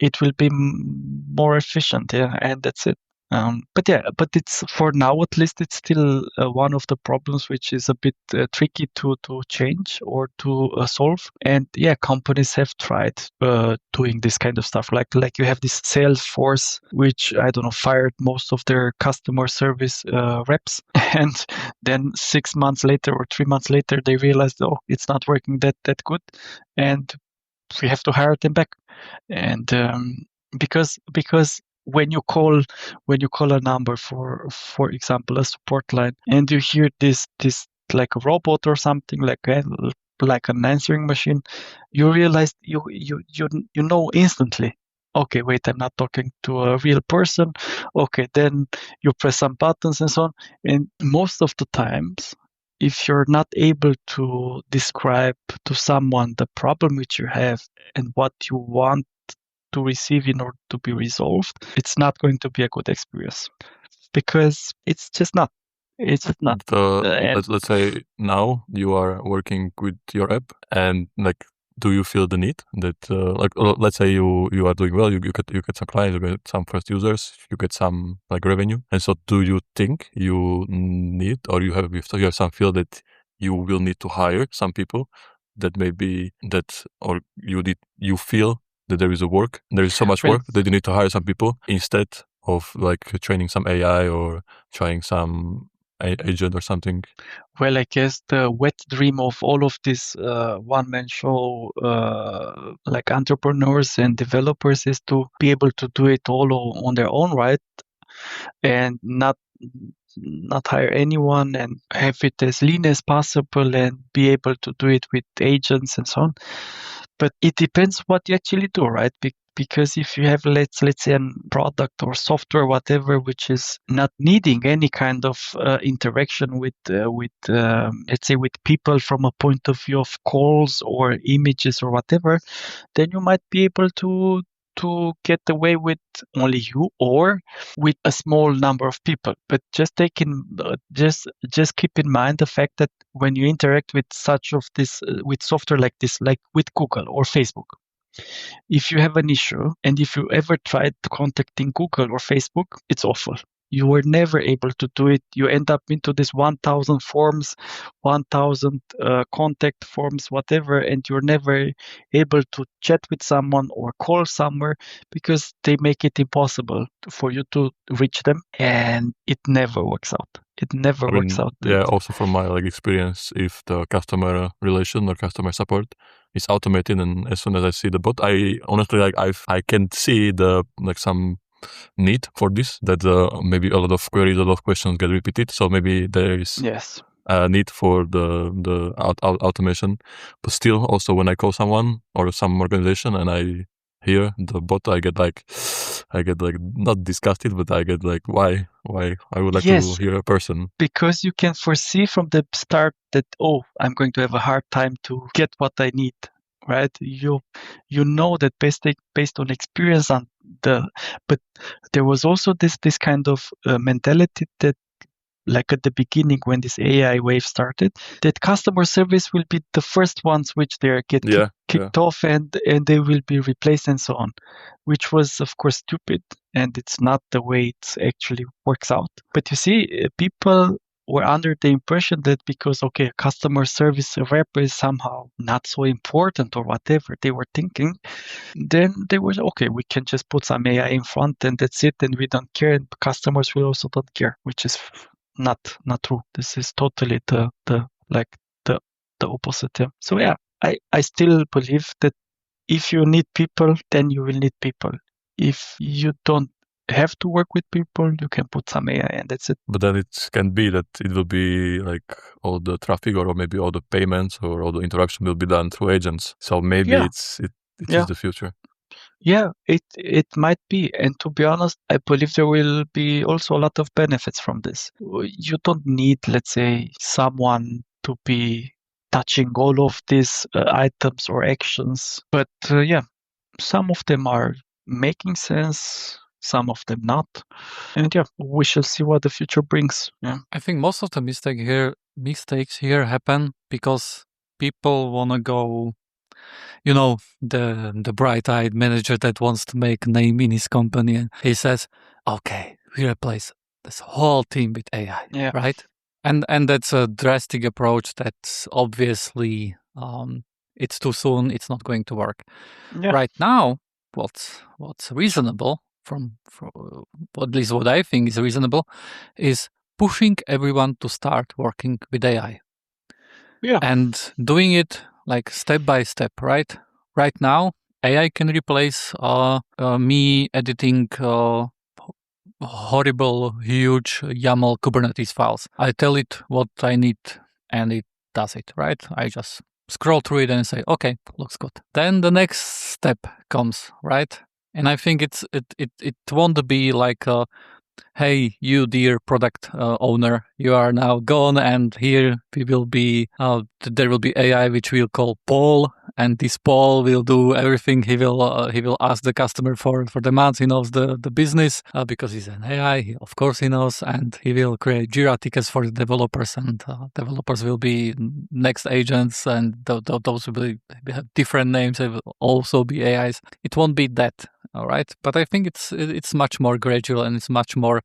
it will be more efficient, and that's it. But it's, for now at least, it's still one of the problems which is a bit tricky to change or to solve. And companies have tried doing this kind of stuff. Like you have this Salesforce, which, I don't know, fired most of their customer service reps, and then 6 months later or 3 months later, they realized, oh, it's not working that good, and we have to hire them back. And because when you call a number, for example a support line, and you hear this like a robot or something, like an answering machine, you realize you know instantly, okay, wait, I'm not talking to a real person. Okay, then you press some buttons and so on. And most of the times, if you're not able to describe to someone the problem which you have and what you want to receive in order to be resolved, it's not going to be a good experience, because it's just not. It's not. Let's say now you are working with your app, and like, do you feel the need that let's say you are doing well, you get some clients, you get some first users, you get some like revenue, and so do you think you need, or you have some feel that you will need to hire some people, that maybe that, or you feel that there is so much work that you need to hire some people instead of like training some AI or trying some agent or something? Well, I guess the wet dream of all of this one-man show, like entrepreneurs and developers, is to be able to do it all on their own, right? And not hire anyone, and have it as lean as possible, and be able to do it with agents and so on. But it depends what you actually do, right? Because if you have, let's say, a product or software, whatever, which is not needing any kind of interaction with let's say, with people from a point of view of calls or images or whatever, then you might be able to get away with only you or with a small number of people. But just keep in mind the fact that when you interact with such of this with software like this, like with Google or Facebook, if you have an issue, and if you ever tried contacting Google or Facebook, it's awful. You were never able to do it. You end up into this 1,000 forms, 1,000 contact forms, whatever, and you're never able to chat with someone or call somewhere, because they make it impossible for you to reach them, and it never works out. It never works out. Yeah, also from my experience, if the customer relation or customer support is automated, and as soon as I see the bot, I honestly I can see the some need for this, that maybe a lot of queries, a lot of questions get repeated, so maybe there is a need for the automation. But still, also when I call someone or some organization and I hear the bot, I get not disgusted, but I get why I would like to hear a person, because you can foresee from the start that, oh, I'm going to have a hard time to get what I need, right? You know that based on experience but there was also this kind of mentality that, like at the beginning when this AI wave started, that customer service will be the first ones which they get kicked off, and they will be replaced and so on, which was of course stupid, and it's not the way it actually works out. But you see, people were under the impression that because, okay, customer service rep is somehow not so important or whatever they were thinking, then they were, okay, we can just put some AI in front and that's it, and we don't care, and customers will also don't care, which is not true. This is totally the opposite. Yeah. So yeah, I still believe that if you need people, then you will need people. If you don't have to work with people, you can put some AI and that's it. But then it can be that it will be like all the traffic or maybe all the payments or all the interaction will be done through agents. So maybe Yeah. it Yeah. is the future. Yeah, it might be. And to be honest, I believe there will be also a lot of benefits from this. You don't need, let's say, someone to be touching all of these items or actions. But yeah, some of them are making sense, some of them not. And yeah, we shall see what the future brings. Yeah. I think most of the mistakes here happen because people want to go, the bright-eyed manager that wants to make a name in his company, and he says, okay, we replace this whole team with AI, Yeah. right? And that's a drastic approach that's obviously it's too soon, it's not going to work. Yeah. Right now, what's reasonable from at least what I think is reasonable is pushing everyone to start working with AI. Yeah. And doing it like step by step, right? Right now, AI can replace me editing horrible, huge YAML Kubernetes files. I tell it what I need and it does it, right? I just scroll through it and say, okay, looks good. Then the next step comes, right? And I think it won't be like hey, you dear product owner, you are now gone, and here we will be. There will be AI which we'll call Paul, and this Paul will do everything. He will ask the customer for demands. He knows the business because he's an AI. Of course, he knows, and he will create Jira tickets for the developers, and developers will be next agents, and those will have different names. They will also be AIs. It won't be that. All right, but I think it's much more gradual and it's much more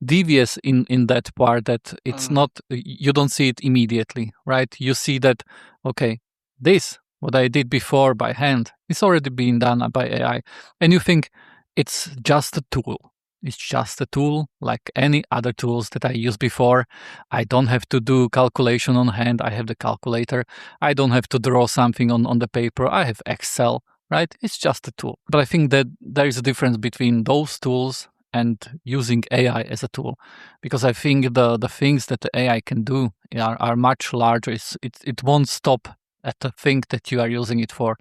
devious in that part that it's not, you don't see it immediately, right? You see that, okay, this what I did before by hand, it's already being done by AI, and you think it's just a tool. It's just a tool like any other tools that I used before. I don't have to do calculation on hand. I have the calculator. I don't have to draw something on the paper. I have Excel. Right? It's just a tool. But I think that there is a difference between those tools and using AI as a tool, because I think the things that the AI can do are much larger. It won't stop at the thing that you are using it for.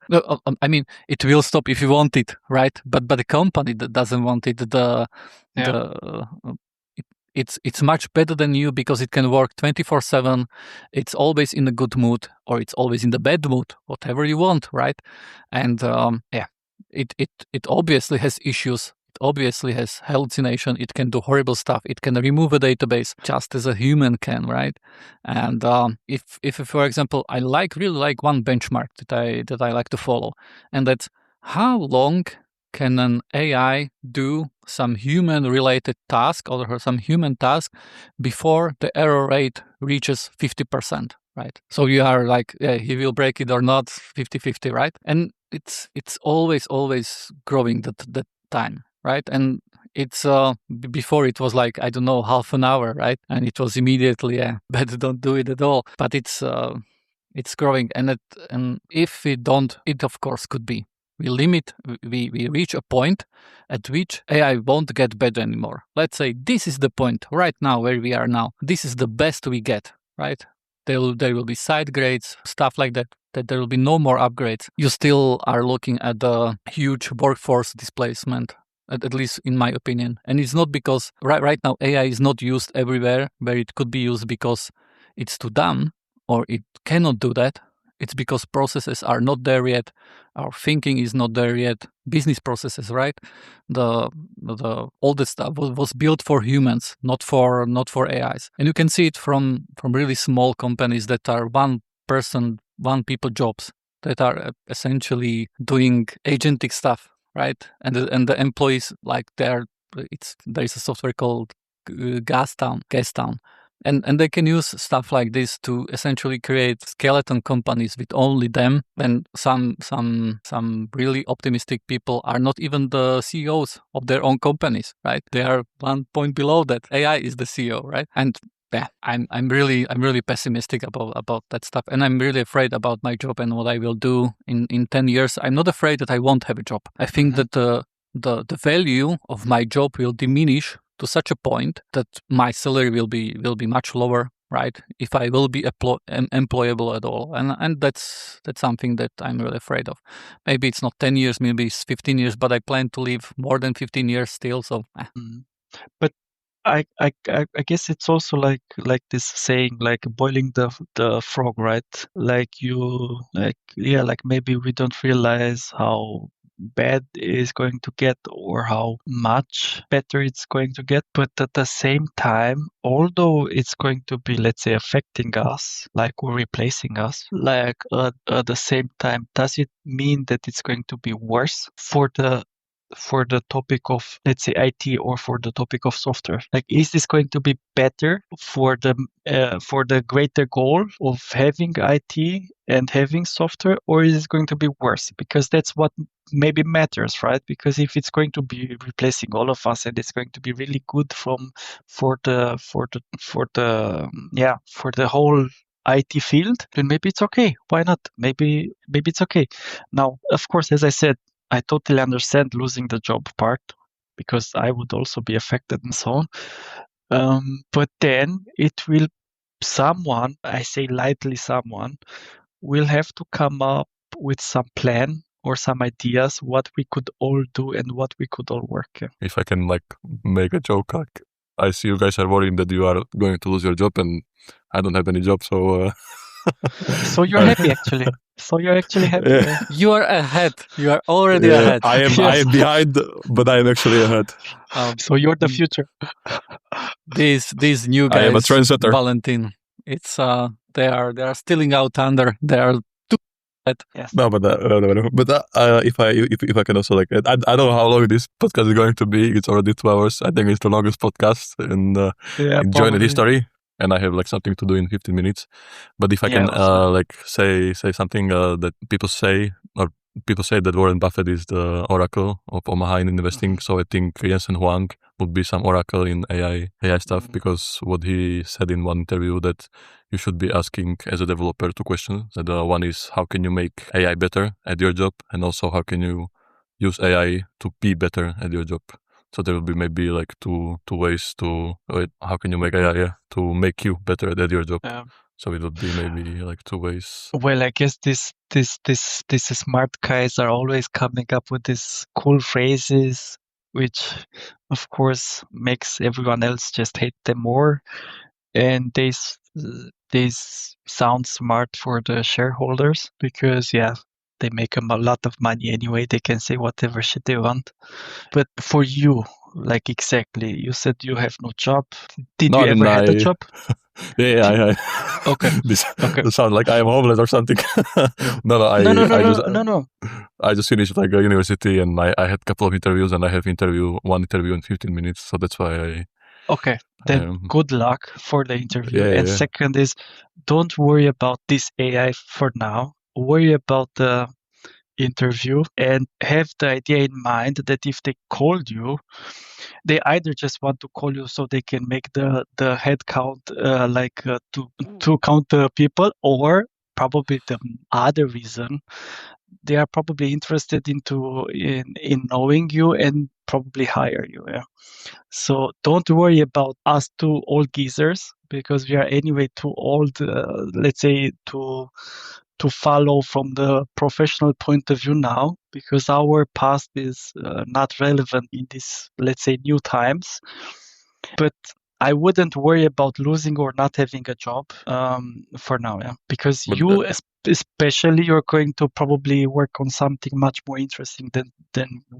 I mean, it will stop if you want it, right? But the company that doesn't want it, it's much better than you because it can work 24/7. It's always in a good mood or it's always in the bad mood, whatever you want, right? And it obviously has issues. It obviously has hallucination. It can do horrible stuff. It can remove a database just as a human can, right? And if for example, I really like one benchmark that I like to follow, and that's how long can an AI do some human-related task or some human task before the error rate reaches 50%, right? So you are like, yeah, he will break it or not, 50-50, right? And it's always growing that time, right? And it's before it was like, I don't know, half an hour, right? And it was immediately, better don't do it at all. But it's growing, and if we don't, it of course could be. We reach a point at which AI won't get better anymore. Let's say this is the point right now where we are now. This is the best we get, right? There will be side grades, stuff like that there will be no more upgrades. You still are looking at the huge workforce displacement, at least in my opinion. And it's not because right now AI is not used everywhere where it could be used because it's too dumb or it cannot do that. It's because processes are not there yet. Our thinking is not there yet. Business processes, right? All this stuff was built for humans, not for AIs. And you can see it from really small companies that are one people jobs that are essentially doing agentic stuff, right? And the employees, like there is a software called Gastown, And they can use stuff like this to essentially create skeleton companies with only them, when some really optimistic people are not even the CEOs of their own companies, right? They are one point below that. AI is the CEO, right? And yeah, I'm really pessimistic about that stuff, and I'm really afraid about my job and what I will do in 10 years. I'm not afraid that I won't have a job. I think that the value of my job will diminish to such a point that my salary will be much lower, right? If I will be employable at all, and that's something that I'm really afraid of. Maybe it's not 10 years, maybe it's 15 years, but I plan to live more than 15 years still. So, But I guess it's also like this saying, like boiling the frog, right? Like maybe we don't realize how bad it is going to get or how much better it's going to get, but at the same time, although it's going to be, let's say, affecting us, like, or replacing us, like, at the same time, does it mean that it's going to be worse for the topic of, let's say, IT, or for the topic of software? Like, is this going to be better for the greater goal of having IT and having software, or is it going to be worse? Because that's what maybe matters, right? Because if it's going to be replacing all of us and it's going to be really good for the whole IT field, then maybe it's okay. Why not? Maybe it's okay. Now, of course, as I said, I totally understand losing the job part, because I would also be affected and so on. But then someone, I say lightly, someone will have to come up with some plan or some ideas what we could all do and what we could all work. If I can like make a joke, like, I see you guys are worrying that you are going to lose your job, and I don't have any job, so So you're happy, actually. So you're actually happy. Yeah. you are ahead. You are already ahead. I am behind, but I am actually ahead. So you're the future. These new guys, I am a trendsetter. Valentin, it's they are stealing our thunder. They are too ahead. Yes. No, but if I can also, like, I don't know how long this podcast is going to be. It's already 2 hours. I think it's the longest podcast in Joinit history, and I have like something to do in 15 minutes. But if I can like say something that people say that Warren Buffett is the oracle of Omaha in investing. So I think Jensen Huang would be some oracle in AI stuff, because what he said in one interview, that you should be asking as a developer 2 questions. And one is, how can you make AI better at your job? And also, how can you use AI to be better at your job? So there will be maybe like two ways to, how can you make AI to make you better at your job? Yeah. So it would be maybe like 2 ways. Well, I guess these smart guys are always coming up with these cool phrases, which of course makes everyone else just hate them more. And they sound smart for the shareholders, because they make them a lot of money anyway. They can say whatever shit they want. But for you, like, exactly, you said you have no job. Did you ever had a job? Yeah. Okay. This sounds like I am homeless or something. No. I just finished like a university, and I had a couple of interviews, and I have one interview in 15 minutes. So that's why Okay. Then good luck for the interview. Yeah, and yeah. Second is, don't worry about this AI for now. Worry about the interview, and have the idea in mind that if they called you, they either just want to call you so they can make the head count, to count the people, or probably the other reason, they are probably interested in knowing you and probably hire you. Yeah. So don't worry about us 2 old geezers, because we are anyway too old, let's say, to follow from the professional point of view now, because our past is not relevant in this, let's say, new times. But I wouldn't worry about losing or not having a job for now, because But, you especially you're going to probably work on something much more interesting than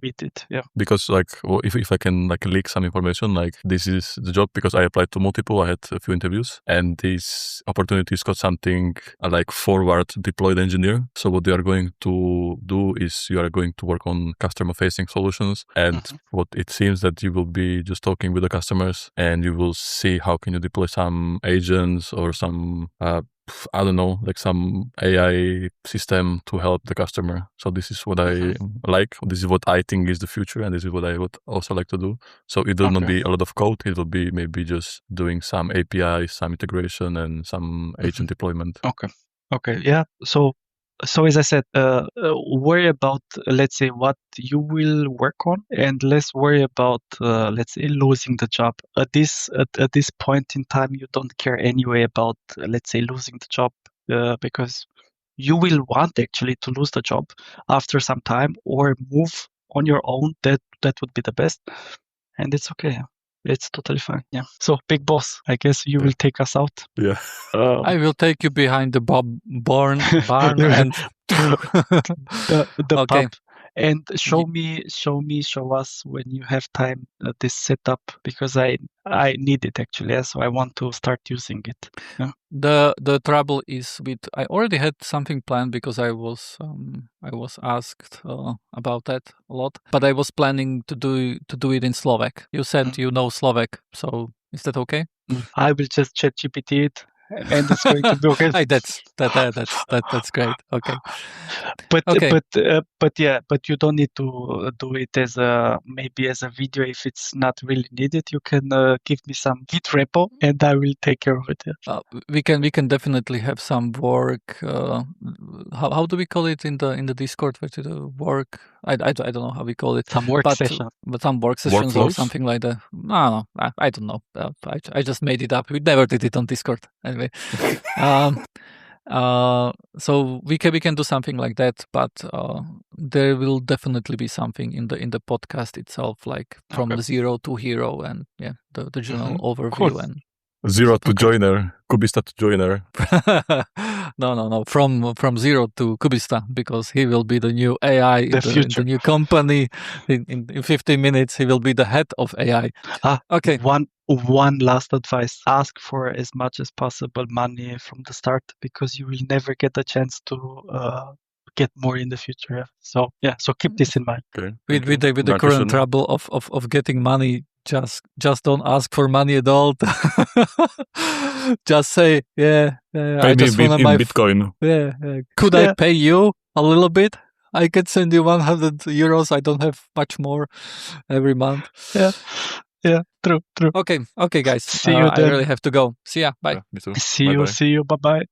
we did. Yeah. Because if I can leak some information, this is the job because I applied to multiple. I had a few interviews, and this opportunity has got something like forward deployed engineer. So what they are going to do is you are going to work on customer facing solutions, and what it seems that you will be just talking with the customers, and you will see how can you deploy some agents or some I don't know, some AI system to help the customer. So this is what I like. This is what I think is the future, and this is what I would also like to do. So it will not be a lot of code. It will be maybe just doing some API, some integration, and some agent deployment. Okay. Yeah. So as I said, worry about, let's say, what you will work on, and less worry about, let's say, losing the job. At this point in time, you don't care anyway about, let's say, losing the job, because you will want actually to lose the job after some time or move on your own. That would be the best, and it's okay. It's totally fine. Yeah. So, big boss, I guess you will take us out. Yeah. I will take you behind the barn and the okay. pub, and show us when you have time this setup, because I need it actually. So I want to start using it. Yeah. The trouble is I already had something planned because I was asked about that a lot, but I was planning to do it in Slovak. You said you know Slovak, so is that okay? I will just chat GPT it, and it's going to be okay. That's great. Okay. But okay. But you don't need to do it as maybe as a video if it's not really needed. You can give me some Git repo, and I will take care of it. Yeah. We can definitely have some work. How do we call it in the Discord? What is the work? I don't know how we call it. Some work sessions. But some work sessions or something like that. No, I don't know. I just made it up. We never did it on Discord anyway. So we can do something like that, but there will definitely be something in the podcast itself, like from the zero to hero, and the general overview. And zero to joiner, Kubista to joiner. No. From zero to Kubista, because he will be the new AI in the new company. In 15 minutes, he will be the head of AI. Okay. One last advice: ask for as much as possible money from the start, because you will never get a chance to get more in the future. So keep this in mind. Okay. With the current trouble of getting money, just don't ask for money at all. Just say, pay I just me want Bitcoin. Could I pay you a little bit? I can send you 100 euros. I don't have much more every month. Yeah, true. Okay, guys. See you I really have to go. See ya. Bye. Me too. See you. Bye-bye.